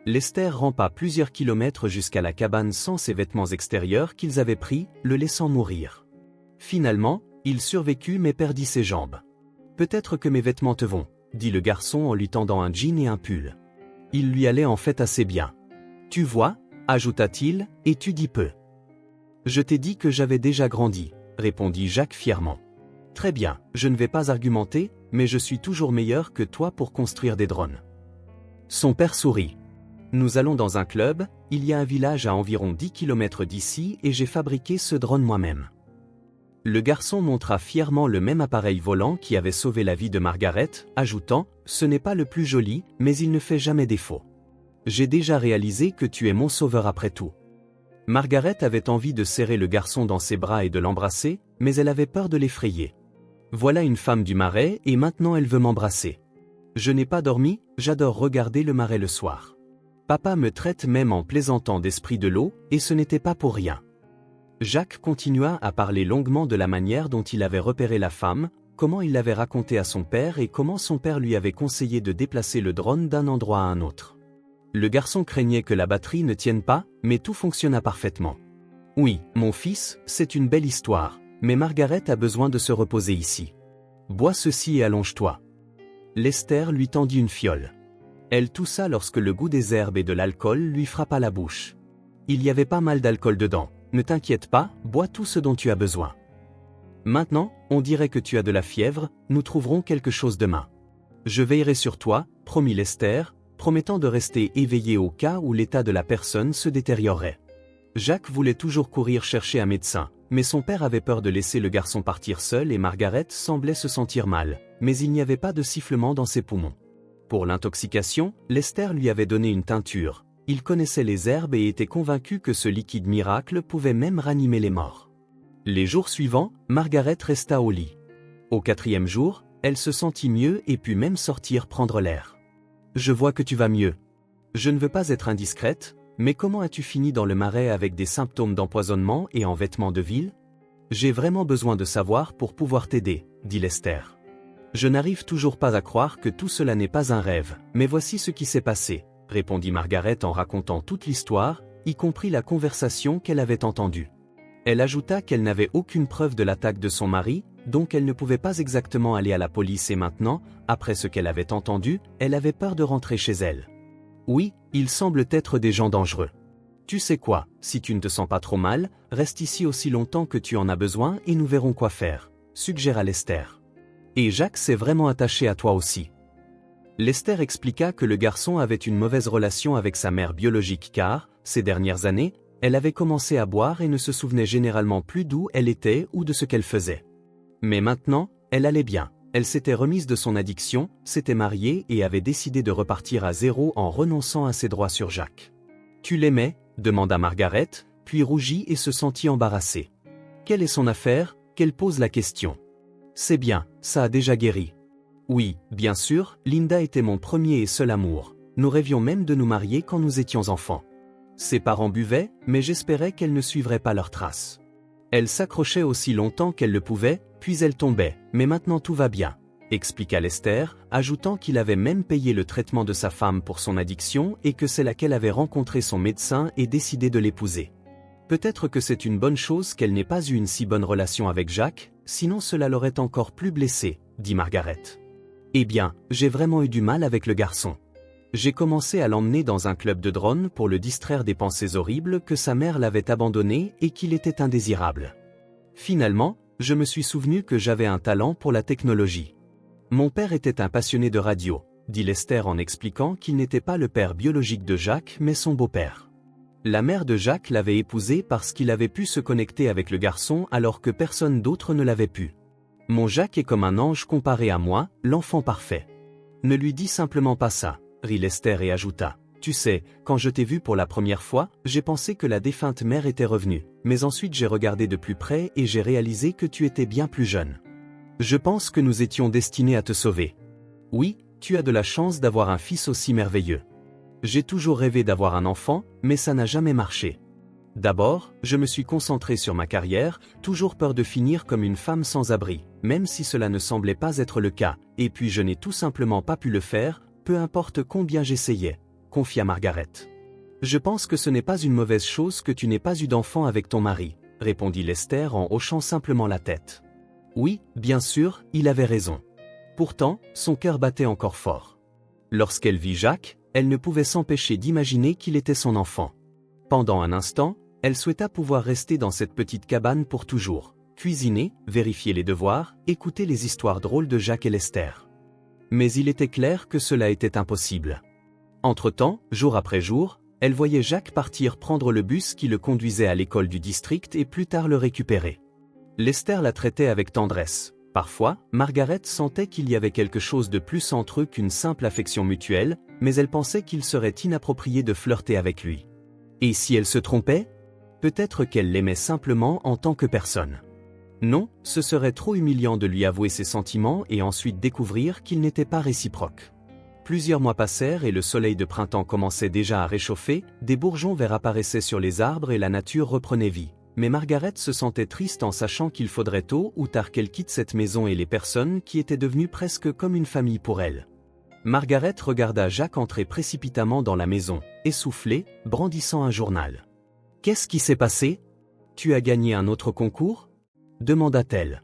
[SPEAKER 1] Lester rampa plusieurs kilomètres jusqu'à la cabane sans ses vêtements extérieurs qu'ils avaient pris, le laissant mourir. Finalement, il survécut mais perdit ses jambes. « Peut-être que mes vêtements te vont, » dit le garçon en lui tendant un jean et un pull. Il lui allait en fait assez bien. « Tu vois, ajouta-t-il, et tu dis peu. Je t'ai dit que j'avais déjà grandi, répondit Jacques fièrement. Très bien, je ne vais pas argumenter, mais je suis toujours meilleur que toi pour construire des drones. Son père sourit. Nous allons dans un club, il y a un village à environ 10 km d'ici et j'ai fabriqué ce drone moi-même. Le garçon montra fièrement le même appareil volant qui avait sauvé la vie de Margaret, ajoutant « Ce n'est pas le plus joli, mais il ne fait jamais défaut. J'ai déjà réalisé que tu es mon sauveur après tout. » Margaret avait envie de serrer le garçon dans ses bras et de l'embrasser, mais elle avait peur de l'effrayer. Voilà une femme du marais et maintenant elle veut m'embrasser. Je n'ai pas dormi, j'adore regarder le marais le soir. Papa me traite même en plaisantant d'esprit de l'eau, et ce n'était pas pour rien. Jacques continua à parler longuement de la manière dont il avait repéré la femme, comment il l'avait raconté à son père et comment son père lui avait conseillé de déplacer le drone d'un endroit à un autre. Le garçon craignait que la batterie ne tienne pas, mais tout fonctionna parfaitement. Oui, mon fils, c'est une belle histoire, mais Margaret a besoin de se reposer ici. Bois ceci et allonge-toi. Lester lui tendit une fiole. Elle toussa lorsque le goût des herbes et de l'alcool lui frappa la bouche. Il y avait pas mal d'alcool dedans. Ne t'inquiète pas, bois tout ce dont tu as besoin. Maintenant, on dirait que tu as de la fièvre, nous trouverons quelque chose demain. Je veillerai sur toi, promit Lester, promettant de rester éveillé au cas où l'état de la personne se détériorerait. Jacques voulait toujours courir chercher un médecin, mais son père avait peur de laisser le garçon partir seul et Margaret semblait se sentir mal, mais il n'y avait pas de sifflement dans ses poumons. Pour l'intoxication, Lester lui avait donné une teinture. Il connaissait les herbes et était convaincu que ce liquide miracle pouvait même ranimer les morts. Les jours suivants, Margaret resta au lit. Au 4e jour, elle se sentit mieux et put même sortir prendre l'air. « Je vois que tu vas mieux. Je ne veux pas être indiscrète, mais comment as-tu fini dans le marais avec des symptômes d'empoisonnement et en vêtements de ville? J'ai vraiment besoin de savoir pour pouvoir t'aider, dit Lester. Je n'arrive toujours pas à croire que tout cela n'est pas un rêve, mais voici ce qui s'est passé, répondit Margaret en racontant toute l'histoire, y compris la conversation qu'elle avait entendue. Elle ajouta qu'elle n'avait aucune preuve de l'attaque de son mari, donc elle ne pouvait pas exactement aller à la police et maintenant, après ce qu'elle avait entendu, elle avait peur de rentrer chez elle. Oui, ils semblent être des gens dangereux. Tu sais quoi, si tu ne te sens pas trop mal, reste ici aussi longtemps que tu en as besoin et nous verrons quoi faire, suggéra Lester. Et Jacques s'est vraiment attaché à toi aussi. Lester expliqua que le garçon avait une mauvaise relation avec sa mère biologique car, ces dernières années, elle avait commencé à boire et ne se souvenait généralement plus d'où elle était ou de ce qu'elle faisait. Mais maintenant, elle allait bien, elle s'était remise de son addiction, s'était mariée et avait décidé de repartir à zéro en renonçant à ses droits sur Jacques. « Tu l'aimais » demanda Margaret, puis rougit et se sentit embarrassée. « Quelle est son affaire » qu'elle pose la question. « C'est bien, ça a déjà guéri. » Oui, bien sûr, Linda était mon premier et seul amour. Nous rêvions même de nous marier quand nous étions enfants. Ses parents buvaient, mais j'espérais qu'elle ne suivrait pas leurs traces. Elle s'accrochait aussi longtemps qu'elle le pouvait, puis elle tombait, mais maintenant tout va bien, expliqua Lester, ajoutant qu'il avait même payé le traitement de sa femme pour son addiction et que c'est là qu'elle avait rencontré son médecin et décidé de l'épouser. Peut-être que c'est une bonne chose qu'elle n'ait pas eu une si bonne relation avec Jacques, sinon cela l'aurait encore plus blessée, dit Margaret. Eh bien, j'ai vraiment eu du mal avec le garçon. J'ai commencé à l'emmener dans un club de drones pour le distraire des pensées horribles que sa mère l'avait abandonné et qu'il était indésirable. Finalement, je me suis souvenu que j'avais un talent pour la technologie. Mon père était un passionné de radio, dit Lester en expliquant qu'il n'était pas le père biologique de Jacques mais son beau-père. La mère de Jacques l'avait épousé parce qu'il avait pu se connecter avec le garçon alors que personne d'autre ne l'avait pu. Mon Jacques est comme un ange comparé à moi, l'enfant parfait. Ne lui dis simplement pas ça, rit Lester et ajouta. Tu sais, quand je t'ai vu pour la première fois, j'ai pensé que la défunte mère était revenue, mais ensuite j'ai regardé de plus près et j'ai réalisé que tu étais bien plus jeune. Je pense que nous étions destinés à te sauver. Oui, tu as de la chance d'avoir un fils aussi merveilleux. J'ai toujours rêvé d'avoir un enfant, mais ça n'a jamais marché. D'abord, je me suis concentré sur ma carrière, toujours peur de finir comme une femme sans abri, même si cela ne semblait pas être le cas, et puis je n'ai tout simplement pas pu le faire, peu importe combien j'essayais, confia Margaret. Je pense que ce n'est pas une mauvaise chose que tu n'aies pas eu d'enfant avec ton mari, répondit Lester en hochant simplement la tête. Oui, bien sûr, il avait raison. Pourtant, son cœur battait encore fort. Lorsqu'elle vit Jacques, elle ne pouvait s'empêcher d'imaginer qu'il était son enfant. Pendant un instant, elle souhaita pouvoir rester dans cette petite cabane pour toujours, cuisiner, vérifier les devoirs, écouter les histoires drôles de Jacques et Lester. Mais il était clair que cela était impossible. Entre-temps, jour après jour, elle voyait Jacques partir prendre le bus qui le conduisait à l'école du district et plus tard le récupérer. Lester la traitait avec tendresse. Parfois, Margaret sentait qu'il y avait quelque chose de plus entre eux qu'une simple affection mutuelle, mais elle pensait qu'il serait inapproprié de flirter avec lui. Et si elle se trompait? Peut-être qu'elle l'aimait simplement en tant que personne. Non, ce serait trop humiliant de lui avouer ses sentiments et ensuite découvrir qu'ils n'étaient pas réciproques. Plusieurs mois passèrent et le soleil de printemps commençait déjà à réchauffer, des bourgeons verts apparaissaient sur les arbres et la nature reprenait vie. Mais Margaret se sentait triste en sachant qu'il faudrait tôt ou tard qu'elle quitte cette maison et les personnes qui étaient devenues presque comme une famille pour elle. Margaret regarda Jacques entrer précipitamment dans la maison, essoufflé, brandissant un journal. « Qu'est-ce qui s'est passé? Tu as gagné un autre concours ?» demanda-t-elle.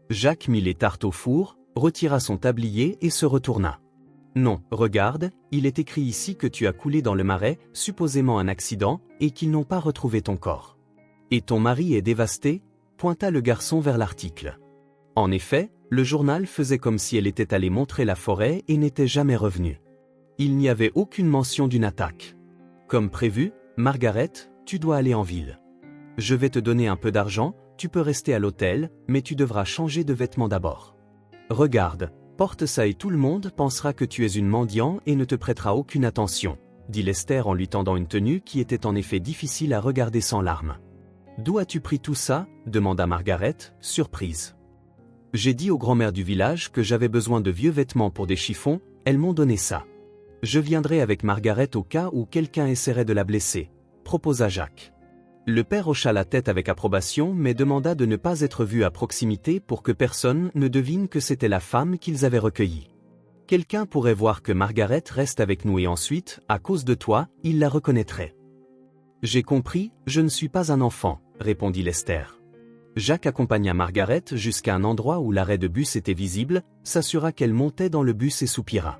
[SPEAKER 1] Jacques mit les tartes au four, retira son tablier et se retourna. « Non, regarde, il est écrit ici que tu as coulé dans le marais, supposément un accident, et qu'ils n'ont pas retrouvé ton corps. Et ton mari est dévasté ?» pointa le garçon vers l'article. En effet, le journal faisait comme si elle était allée montrer la forêt et n'était jamais revenue. Il n'y avait aucune mention d'une attaque. Comme prévu, Margaret, tu dois aller en ville. Je vais te donner un peu d'argent, tu peux rester à l'hôtel, mais tu devras changer de vêtements d'abord. Regarde, porte ça et tout le monde pensera que tu es une mendiant et ne te prêtera aucune attention, dit Lester en lui tendant une tenue qui était en effet difficile à regarder sans larmes. D'où as-tu pris tout ça? Demanda Margaret, surprise. J'ai dit aux grand-mères du village que j'avais besoin de vieux vêtements pour des chiffons, elles m'ont donné ça. Je viendrai avec Margaret au cas où quelqu'un essaierait de la blesser, proposa Jacques. Le père hocha la tête avec approbation mais demanda de ne pas être vu à proximité pour que personne ne devine que c'était la femme qu'ils avaient recueillie. Quelqu'un pourrait voir que Margaret reste avec nous et ensuite, à cause de toi, il la reconnaîtrait. J'ai compris, je ne suis pas un enfant, répondit Lester. Jacques accompagna Margaret jusqu'à un endroit où l'arrêt de bus était visible, s'assura qu'elle montait dans le bus et soupira.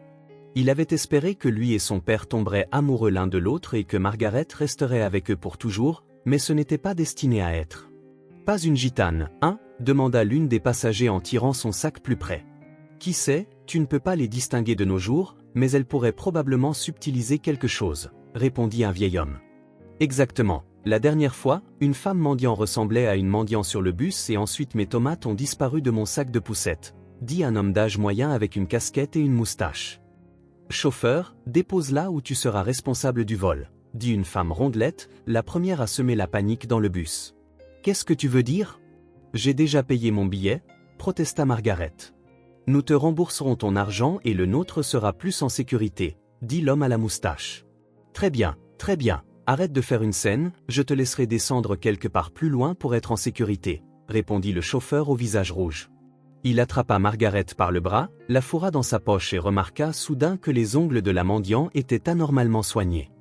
[SPEAKER 1] Il avait espéré que lui et son père tomberaient amoureux l'un de l'autre et que Margaret resterait avec eux pour toujours, mais ce n'était pas destiné à être. Pas une gitane, hein? Demanda l'une des passagers en tirant son sac plus près. Qui sait, tu ne peux pas les distinguer de nos jours, mais elles pourraient probablement subtiliser quelque chose, répondit un vieil homme. Exactement. La dernière fois, une femme mendiant ressemblait à une mendiant sur le bus et ensuite mes tomates ont disparu de mon sac de poussettes, dit un homme d'âge moyen avec une casquette et une moustache. Chauffeur, dépose-la ou tu seras responsable du vol, dit une femme rondelette, la première à semer la panique dans le bus. Qu'est-ce que tu veux dire? J'ai déjà payé mon billet, protesta Margaret. Nous te rembourserons ton argent et le nôtre sera plus en sécurité, dit l'homme à la moustache. Très bien, arrête de faire une scène, je te laisserai descendre quelque part plus loin pour être en sécurité, répondit le chauffeur au visage rouge. Il attrapa Margaret par le bras, la fourra dans sa poche et remarqua soudain que les ongles de la mendiant étaient anormalement soignés.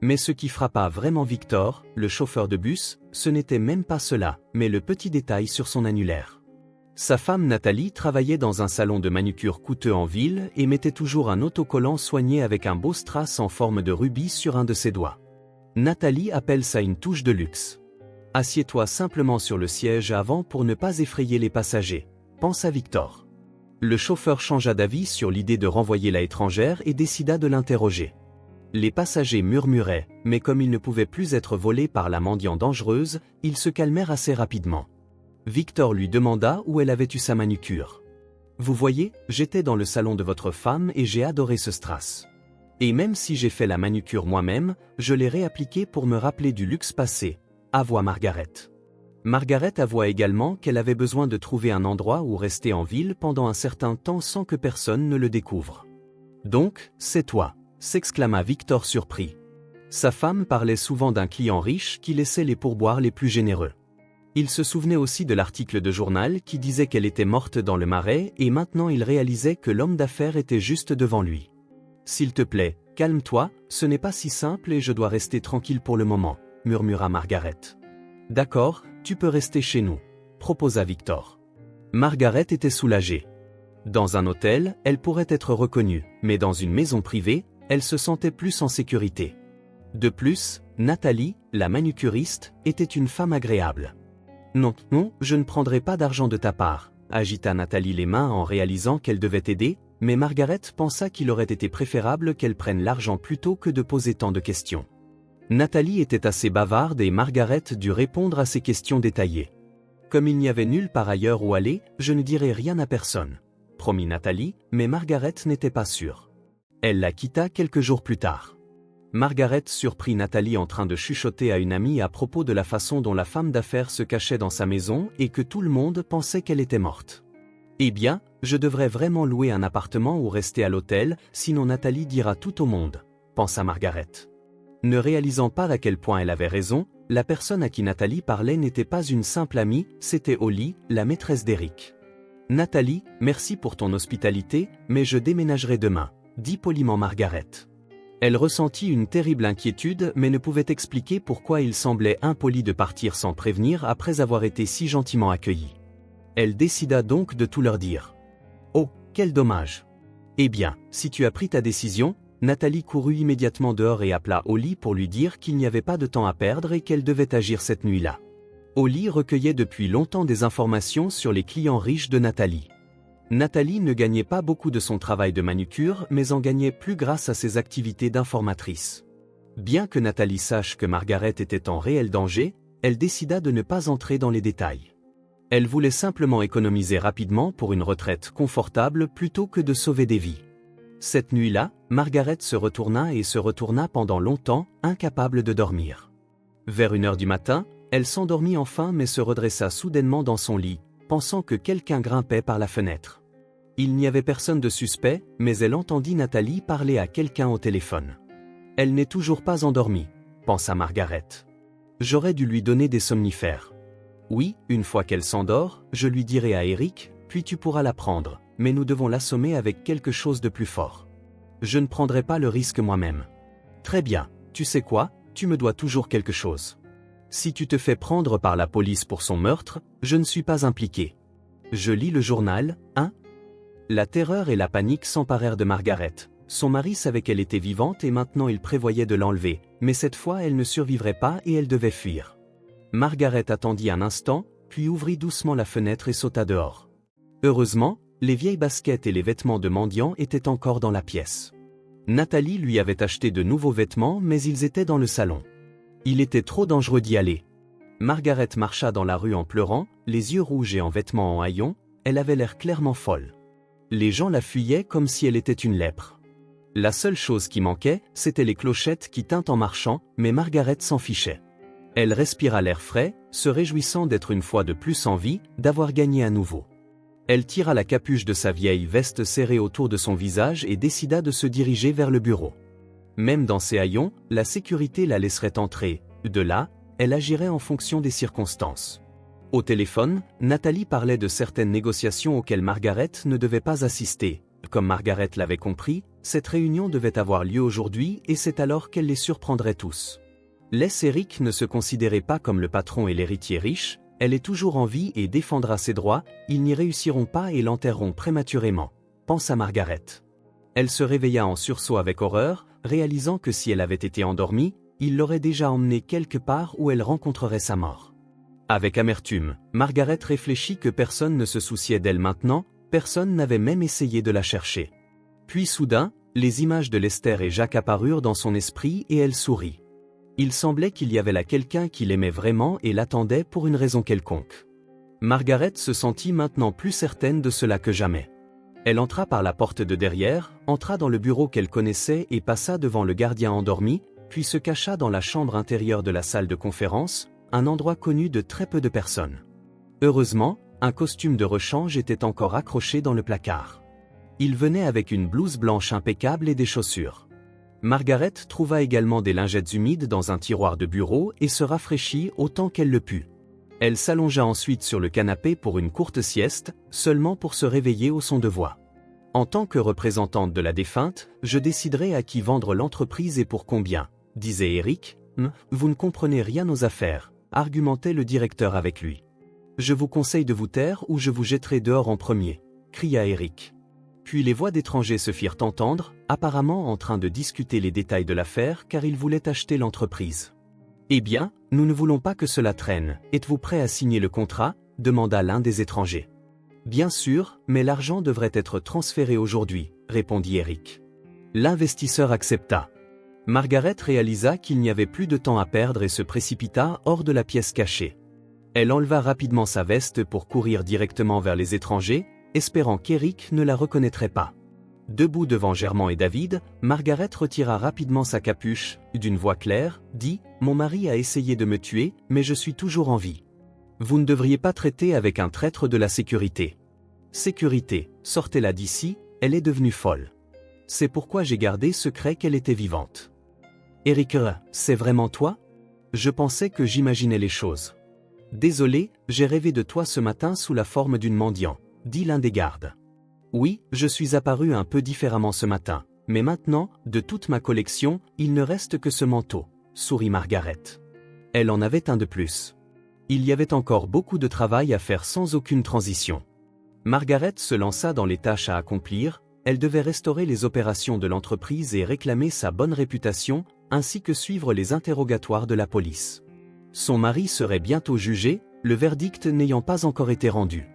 [SPEAKER 1] Mais ce qui frappa vraiment Victor, le chauffeur de bus, ce n'était même pas cela, mais le petit détail sur son annulaire. Sa femme Nathalie travaillait dans un salon de manucure coûteux en ville et mettait toujours un autocollant soigné avec un beau strass en forme de rubis sur un de ses doigts. Nathalie appelle ça une touche de luxe. Assieds-toi simplement sur le siège avant pour ne pas effrayer les passagers, pensa Victor. Le chauffeur changea d'avis sur l'idée de renvoyer la étrangère et décida de l'interroger. Les passagers murmuraient, mais comme ils ne pouvaient plus être volés par la mendiante dangereuse, ils se calmèrent assez rapidement. Victor lui demanda où elle avait eu sa manucure. Vous voyez, j'étais dans le salon de votre femme et j'ai adoré ce strass. Et même si j'ai fait la manucure moi-même, je l'ai réappliqué pour me rappeler du luxe passé, avoua Margaret. Margaret avoua également qu'elle avait besoin de trouver un endroit où rester en ville pendant un certain temps sans que personne ne le découvre. Donc, c'est toi, s'exclama Victor surpris. Sa femme parlait souvent d'un client riche qui laissait les pourboires les plus généreux. Il se souvenait aussi de l'article de journal qui disait qu'elle était morte dans le marais et maintenant il réalisait que l'homme d'affaires était juste devant lui. S'il te plaît, calme-toi, ce n'est pas si simple et je dois rester tranquille pour le moment, murmura Margaret. D'accord, tu peux rester chez nous, proposa Victor. Margaret était soulagée. Dans un hôtel, elle pourrait être reconnue, mais dans une maison privée, elle se sentait plus en sécurité. De plus, Nathalie, la manucuriste, était une femme agréable. Non, non, je ne prendrai pas d'argent de ta part, agita Nathalie les mains en réalisant qu'elle devait aider, mais Margaret pensa qu'il aurait été préférable qu'elle prenne l'argent plutôt que de poser tant de questions. Nathalie était assez bavarde et Margaret dut répondre à ses questions détaillées. Comme il n'y avait nulle part ailleurs où aller, je ne dirai rien à personne, promit Nathalie, mais Margaret n'était pas sûre. Elle la quitta quelques jours plus tard. Margaret surprit Nathalie en train de chuchoter à une amie à propos de la façon dont la femme d'affaires se cachait dans sa maison et que tout le monde pensait qu'elle était morte. Eh bien, je devrais vraiment louer un appartement ou rester à l'hôtel, sinon Nathalie dira tout au monde, pensa Margaret. Ne réalisant pas à quel point elle avait raison, la personne à qui Nathalie parlait n'était pas une simple amie, c'était Holly, la maîtresse d'Eric. Nathalie, merci pour ton hospitalité, mais je déménagerai demain, dit poliment Margaret. Elle ressentit une terrible inquiétude mais ne pouvait expliquer pourquoi il semblait impoli de partir sans prévenir après avoir été si gentiment accueilli. Elle décida donc de tout leur dire. Oh, quel dommage! Eh bien, si tu as pris ta décision, Nathalie courut immédiatement dehors et appela Holly pour lui dire qu'il n'y avait pas de temps à perdre et qu'elle devait agir cette nuit-là. Holly recueillait depuis longtemps des informations sur les clients riches de Nathalie. Nathalie ne gagnait pas beaucoup de son travail de manucure mais en gagnait plus grâce à ses activités d'informatrice. Bien que Nathalie sache que Margaret était en réel danger, elle décida de ne pas entrer dans les détails. Elle voulait simplement économiser rapidement pour une retraite confortable plutôt que de sauver des vies. Cette nuit-là, Margaret se retourna pendant longtemps, incapable de dormir. Vers 1h du matin, elle s'endormit enfin mais se redressa soudainement dans son lit, pensant que quelqu'un grimpait par la fenêtre. Il n'y avait personne de suspect, mais elle entendit Nathalie parler à quelqu'un au téléphone. Elle n'est toujours pas endormie, pensa Margaret. J'aurais dû lui donner des somnifères. Oui, une fois qu'elle s'endort, je lui dirai à Eric, puis tu pourras la prendre, mais nous devons l'assommer avec quelque chose de plus fort. Je ne prendrai pas le risque moi-même. Très bien, tu sais quoi, tu me dois toujours quelque chose. Si tu te fais prendre par la police pour son meurtre, je ne suis pas impliqué. Je lis le journal, hein? La terreur et la panique s'emparèrent de Margaret. Son mari savait qu'elle était vivante et maintenant il prévoyait de l'enlever, mais cette fois elle ne survivrait pas et elle devait fuir. Margaret attendit un instant, puis ouvrit doucement la fenêtre et sauta dehors. Heureusement, les vieilles baskets et les vêtements de mendiant étaient encore dans la pièce. Nathalie lui avait acheté de nouveaux vêtements mais ils étaient dans le salon. Il était trop dangereux d'y aller. Margaret marcha dans la rue en pleurant, les yeux rouges et en vêtements en haillons, elle avait l'air clairement folle. Les gens la fuyaient comme si elle était une lèpre. La seule chose qui manquait, c'étaient les clochettes qui tintent en marchant, mais Margaret s'en fichait. Elle respira l'air frais, se réjouissant d'être une fois de plus en vie, d'avoir gagné à nouveau. Elle tira la capuche de sa vieille veste serrée autour de son visage et décida de se diriger vers le bureau. Même dans ses haillons, la sécurité la laisserait entrer. De là, elle agirait en fonction des circonstances. Au téléphone, Nathalie parlait de certaines négociations auxquelles Margaret ne devait pas assister. Comme Margaret l'avait compris, cette réunion devait avoir lieu aujourd'hui et c'est alors qu'elle les surprendrait tous. Laisse Eric ne se considérait pas comme le patron et l'héritier riche, elle est toujours en vie et défendra ses droits, ils n'y réussiront pas et l'enterreront prématurément, pensa Margaret. Elle se réveilla en sursaut avec horreur, réalisant que si elle avait été endormie, il l'aurait déjà emmenée quelque part où elle rencontrerait sa mort. Avec amertume, Margaret réfléchit que personne ne se souciait d'elle maintenant, personne n'avait même essayé de la chercher. Puis soudain, les images de Lester et Jacques apparurent dans son esprit et elle sourit. Il semblait qu'il y avait là quelqu'un qui l'aimait vraiment et l'attendait pour une raison quelconque. Margaret se sentit maintenant plus certaine de cela que jamais. Elle entra par la porte de derrière, entra dans le bureau qu'elle connaissait et passa devant le gardien endormi, puis se cacha dans la chambre intérieure de la salle de conférence, un endroit connu de très peu de personnes. Heureusement, un costume de rechange était encore accroché dans le placard. Il venait avec une blouse blanche impeccable et des chaussures. Margaret trouva également des lingettes humides dans un tiroir de bureau et se rafraîchit autant qu'elle le put. Elle s'allongea ensuite sur le canapé pour une courte sieste, seulement pour se réveiller au son de voix. En tant que représentante de la défunte, je déciderai à qui vendre l'entreprise et pour combien, disait Eric. Vous ne comprenez rien aux affaires, argumentait le directeur avec lui. Je vous conseille de vous taire ou je vous jetterai dehors en premier, cria Eric. Puis les voix d'étrangers se firent entendre, apparemment en train de discuter les détails de l'affaire car ils voulaient acheter l'entreprise. Eh bien, nous ne voulons pas que cela traîne. Êtes-vous prêt à signer le contrat ? Demanda l'un des étrangers. Bien sûr, mais l'argent devrait être transféré aujourd'hui, répondit Eric. L'investisseur accepta. Margaret réalisa qu'il n'y avait plus de temps à perdre et se précipita hors de la pièce cachée. Elle enleva rapidement sa veste pour courir directement vers les étrangers, espérant qu'Eric ne la reconnaîtrait pas. Debout devant Germain et David, Margaret retira rapidement sa capuche, d'une voix claire, dit « Mon mari a essayé de me tuer, mais je suis toujours en vie. Vous ne devriez pas traiter avec un traître de la sécurité. Sécurité, sortez-la d'ici, elle est devenue folle. C'est pourquoi j'ai gardé secret qu'elle était vivante. » Eric, c'est vraiment toi ? Je pensais que j'imaginais les choses. Désolé, j'ai rêvé de toi ce matin sous la forme d'une mendiant, dit l'un des gardes. Oui, je suis apparu un peu différemment ce matin, mais maintenant, de toute ma collection, il ne reste que ce manteau, sourit Margaret. Elle en avait un de plus. Il y avait encore beaucoup de travail à faire sans aucune transition. Margaret se lança dans les tâches à accomplir, elle devait restaurer les opérations de l'entreprise et réclamer sa bonne réputation, ainsi que suivre les interrogatoires de la police. Son mari serait bientôt jugé, le verdict n'ayant pas encore été rendu.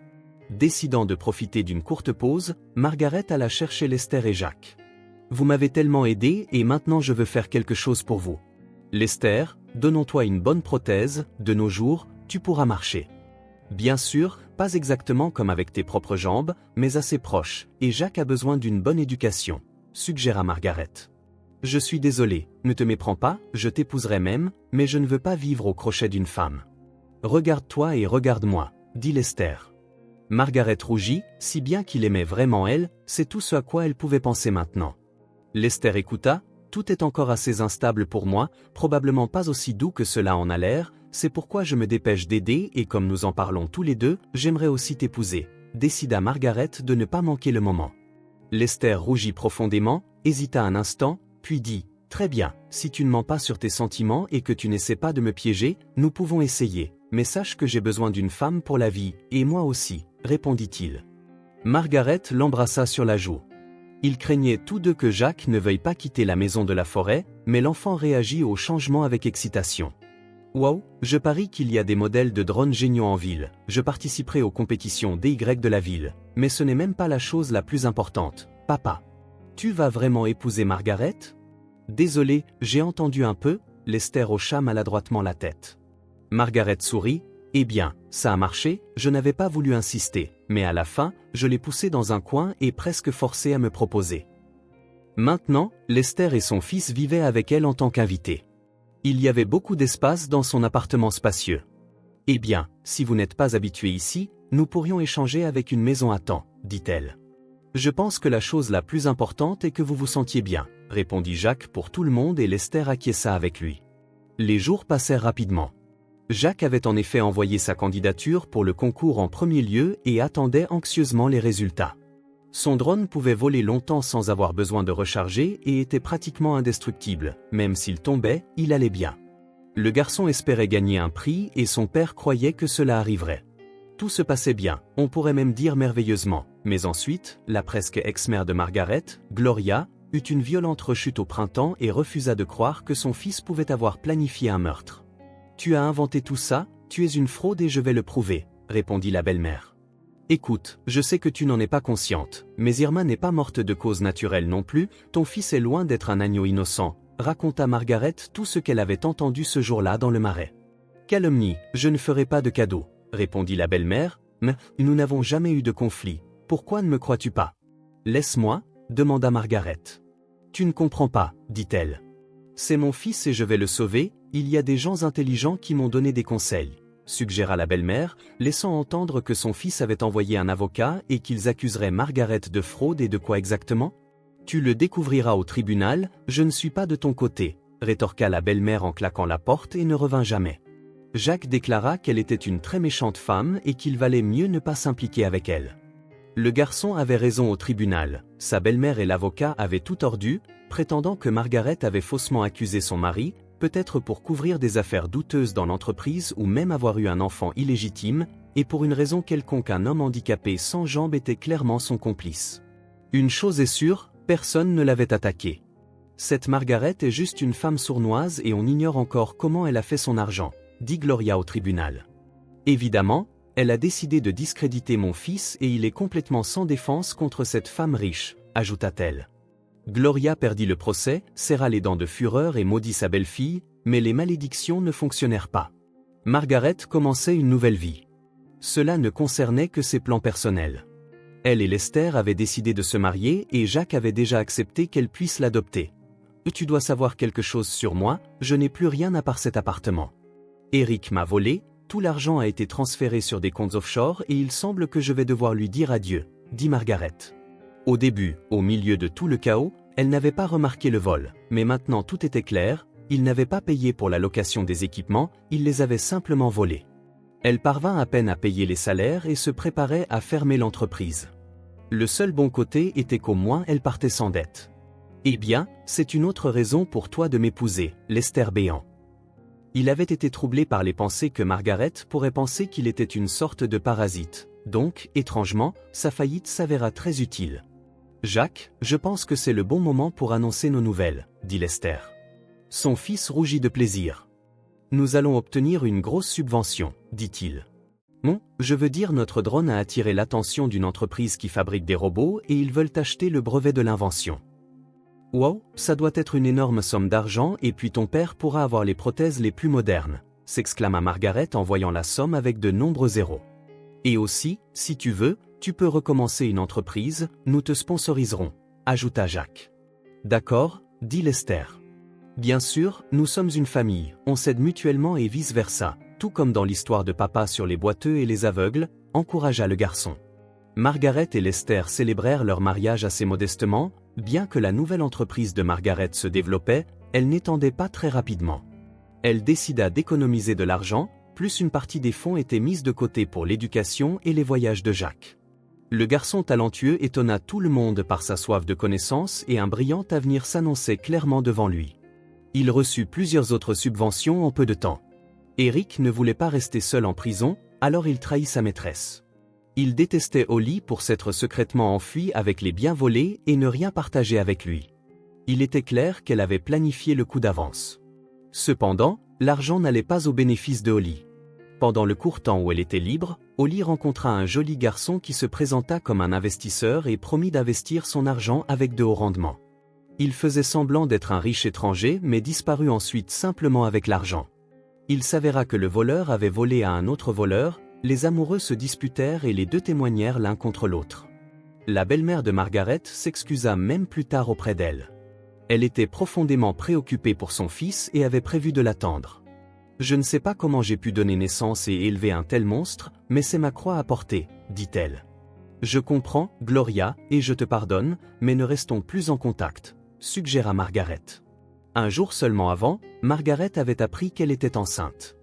[SPEAKER 1] Décidant de profiter d'une courte pause, Margaret alla chercher Lester et Jacques. « Vous m'avez tellement aidé et maintenant je veux faire quelque chose pour vous. Lester, donnons-toi une bonne prothèse, de nos jours, tu pourras marcher. » Bien sûr, pas exactement comme avec tes propres jambes, mais assez proche, et Jacques a besoin d'une bonne éducation, suggéra Margaret. Je suis désolé, ne te méprends pas, je t'épouserai même, mais je ne veux pas vivre au crochet d'une femme. Regarde-toi et regarde-moi, dit Lester. Margaret rougit, si bien qu'il aimait vraiment elle, c'est tout ce à quoi elle pouvait penser maintenant. Lester écouta, tout est encore assez instable pour moi, probablement pas aussi doux que cela en a l'air, c'est pourquoi je me dépêche d'aider et comme nous en parlons tous les deux, j'aimerais aussi t'épouser, décida Margaret de ne pas manquer le moment. Lester rougit profondément, hésita un instant, puis dit, « Très bien, si tu ne mens pas sur tes sentiments et que tu n'essaies pas de me piéger, nous pouvons essayer, mais sache que j'ai besoin d'une femme pour la vie, et moi aussi, » répondit-il. Margaret l'embrassa sur la joue. Ils craignaient tous deux que Jacques ne veuille pas quitter la maison de la forêt, mais l'enfant réagit au changement avec excitation. « Wow, je parie qu'il y a des modèles de drones géniaux en ville, je participerai aux compétitions DY de la ville, mais ce n'est même pas la chose la plus importante, papa. Tu vas vraiment épouser Margaret ? » Désolé, j'ai entendu un peu, Lester hocha maladroitement la tête. Margaret sourit, eh bien, ça a marché, je n'avais pas voulu insister, mais à la fin, je l'ai poussé dans un coin et presque forcé à me proposer. Maintenant, Lester et son fils vivaient avec elle en tant qu'invités. Il y avait beaucoup d'espace dans son appartement spacieux. Eh bien, si vous n'êtes pas habitué ici, nous pourrions échanger avec une maison à temps, dit-elle. Je pense que la chose la plus importante est que vous vous sentiez bien, répondit Jacques pour tout le monde et Lester acquiesça avec lui. Les jours passèrent rapidement. Jacques avait en effet envoyé sa candidature pour le concours en premier lieu et attendait anxieusement les résultats. Son drone pouvait voler longtemps sans avoir besoin de recharger et était pratiquement indestructible, même s'il tombait, il allait bien. Le garçon espérait gagner un prix et son père croyait que cela arriverait. Tout se passait bien, on pourrait même dire merveilleusement, mais ensuite, la presque ex-mère de Margaret, Gloria, eut une violente rechute au printemps et refusa de croire que son fils pouvait avoir planifié un meurtre. « Tu as inventé tout ça, tu es une fraude et je vais le prouver, » répondit la belle-mère. « Écoute, je sais que tu n'en es pas consciente, mais Irma n'est pas morte de cause naturelle non plus, ton fils est loin d'être un agneau innocent, » raconta Margaret tout ce qu'elle avait entendu ce jour-là dans le marais. « Calomnie, je ne ferai pas de cadeau, » répondit la belle-mère, « mais nous n'avons jamais eu de conflit, pourquoi ne me crois-tu pas ?»« Laisse-moi, » demanda Margaret. « Tu ne comprends pas, dit-elle. C'est mon fils et je vais le sauver, il y a des gens intelligents qui m'ont donné des conseils, suggéra la belle-mère, laissant entendre que son fils avait envoyé un avocat et qu'ils accuseraient Margaret de fraude et de quoi exactement ? Tu le découvriras au tribunal, je ne suis pas de ton côté, rétorqua la belle-mère en claquant la porte et ne revint jamais. Jacques déclara qu'elle était une très méchante femme et qu'il valait mieux ne pas s'impliquer avec elle. Le garçon avait raison au tribunal, sa belle-mère et l'avocat avaient tout tordu, prétendant que Margaret avait faussement accusé son mari, peut-être pour couvrir des affaires douteuses dans l'entreprise ou même avoir eu un enfant illégitime, et pour une raison quelconque un homme handicapé sans jambes était clairement son complice. Une chose est sûre, personne ne l'avait attaqué. Cette Margaret est juste une femme sournoise et on ignore encore comment elle a fait son argent, dit Gloria au tribunal. Évidemment, elle a décidé de discréditer mon fils et il est complètement sans défense contre cette femme riche, ajouta-t-elle. Gloria perdit le procès, serra les dents de fureur et maudit sa belle-fille, mais les malédictions ne fonctionnèrent pas. Margaret commençait une nouvelle vie. Cela ne concernait que ses plans personnels. Elle et Lester avaient décidé de se marier et Jacques avait déjà accepté qu'elle puisse l'adopter. « Tu dois savoir quelque chose sur moi, je n'ai plus rien à part cet appartement. Eric m'a volé, tout l'argent a été transféré sur des comptes offshore et il semble que je vais devoir lui dire adieu, dit Margaret. Au début, au milieu de tout le chaos, elle n'avait pas remarqué le vol, mais maintenant tout était clair, il n'avait pas payé pour la location des équipements, il les avait simplement volés. Elle parvint à peine à payer les salaires et se préparait à fermer l'entreprise. Le seul bon côté était qu'au moins elle partait sans dette. Eh bien, c'est une autre raison pour toi de m'épouser, Lester béant. Il avait été troublé par les pensées que Margaret pourrait penser qu'il était une sorte de parasite, donc, étrangement, sa faillite s'avéra très utile. Jacques, je pense que c'est le bon moment pour annoncer nos nouvelles, dit Lester. Son fils rougit de plaisir. Nous allons obtenir une grosse subvention, dit-il. Je veux dire notre drone a attiré l'attention d'une entreprise qui fabrique des robots et ils veulent acheter le brevet de l'invention. Wow, ça doit être une énorme somme d'argent et puis ton père pourra avoir les prothèses les plus modernes, s'exclama Margaret en voyant la somme avec de nombreux zéros. Et aussi, si tu veux, tu peux recommencer une entreprise, nous te sponsoriserons, ajouta Jacques. D'accord, dit Lester. Bien sûr, nous sommes une famille, on s'aide mutuellement et vice-versa, tout comme dans l'histoire de papa sur les boiteux et les aveugles, encouragea le garçon. Margaret et Lester célébrèrent leur mariage assez modestement, bien que la nouvelle entreprise de Margaret se développait, elle n'étendait pas très rapidement. Elle décida d'économiser de l'argent, plus une partie des fonds était mise de côté pour l'éducation et les voyages de Jacques. Le garçon talentueux étonna tout le monde par sa soif de connaissance et un brillant avenir s'annonçait clairement devant lui. Il reçut plusieurs autres subventions en peu de temps. Eric ne voulait pas rester seul en prison, alors il trahit sa maîtresse. Il détestait Holly pour s'être secrètement enfui avec les biens volés et ne rien partager avec lui. Il était clair qu'elle avait planifié le coup d'avance. Cependant, l'argent n'allait pas au bénéfice de Holly. Pendant le court temps où elle était libre, Holly rencontra un joli garçon qui se présenta comme un investisseur et promit d'investir son argent avec de hauts rendements. Il faisait semblant d'être un riche étranger mais disparut ensuite simplement avec l'argent. Il s'avéra que le voleur avait volé à un autre voleur, les amoureux se disputèrent et les deux témoignèrent l'un contre l'autre. La belle-mère de Margaret s'excusa même plus tard auprès d'elle. Elle était profondément préoccupée pour son fils et avait prévu de l'attendre. « Je ne sais pas comment j'ai pu donner naissance et élever un tel monstre, mais c'est ma croix à porter, dit-elle. Je comprends, Gloria, et je te pardonne, mais ne restons plus en contact, suggéra Margaret. Un jour seulement avant, Margaret avait appris qu'elle était enceinte.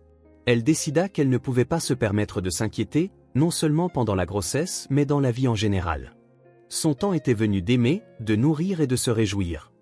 [SPEAKER 1] Elle décida qu'elle ne pouvait pas se permettre de s'inquiéter, non seulement pendant la grossesse mais dans la vie en général. Son temps était venu d'aimer, de nourrir et de se réjouir.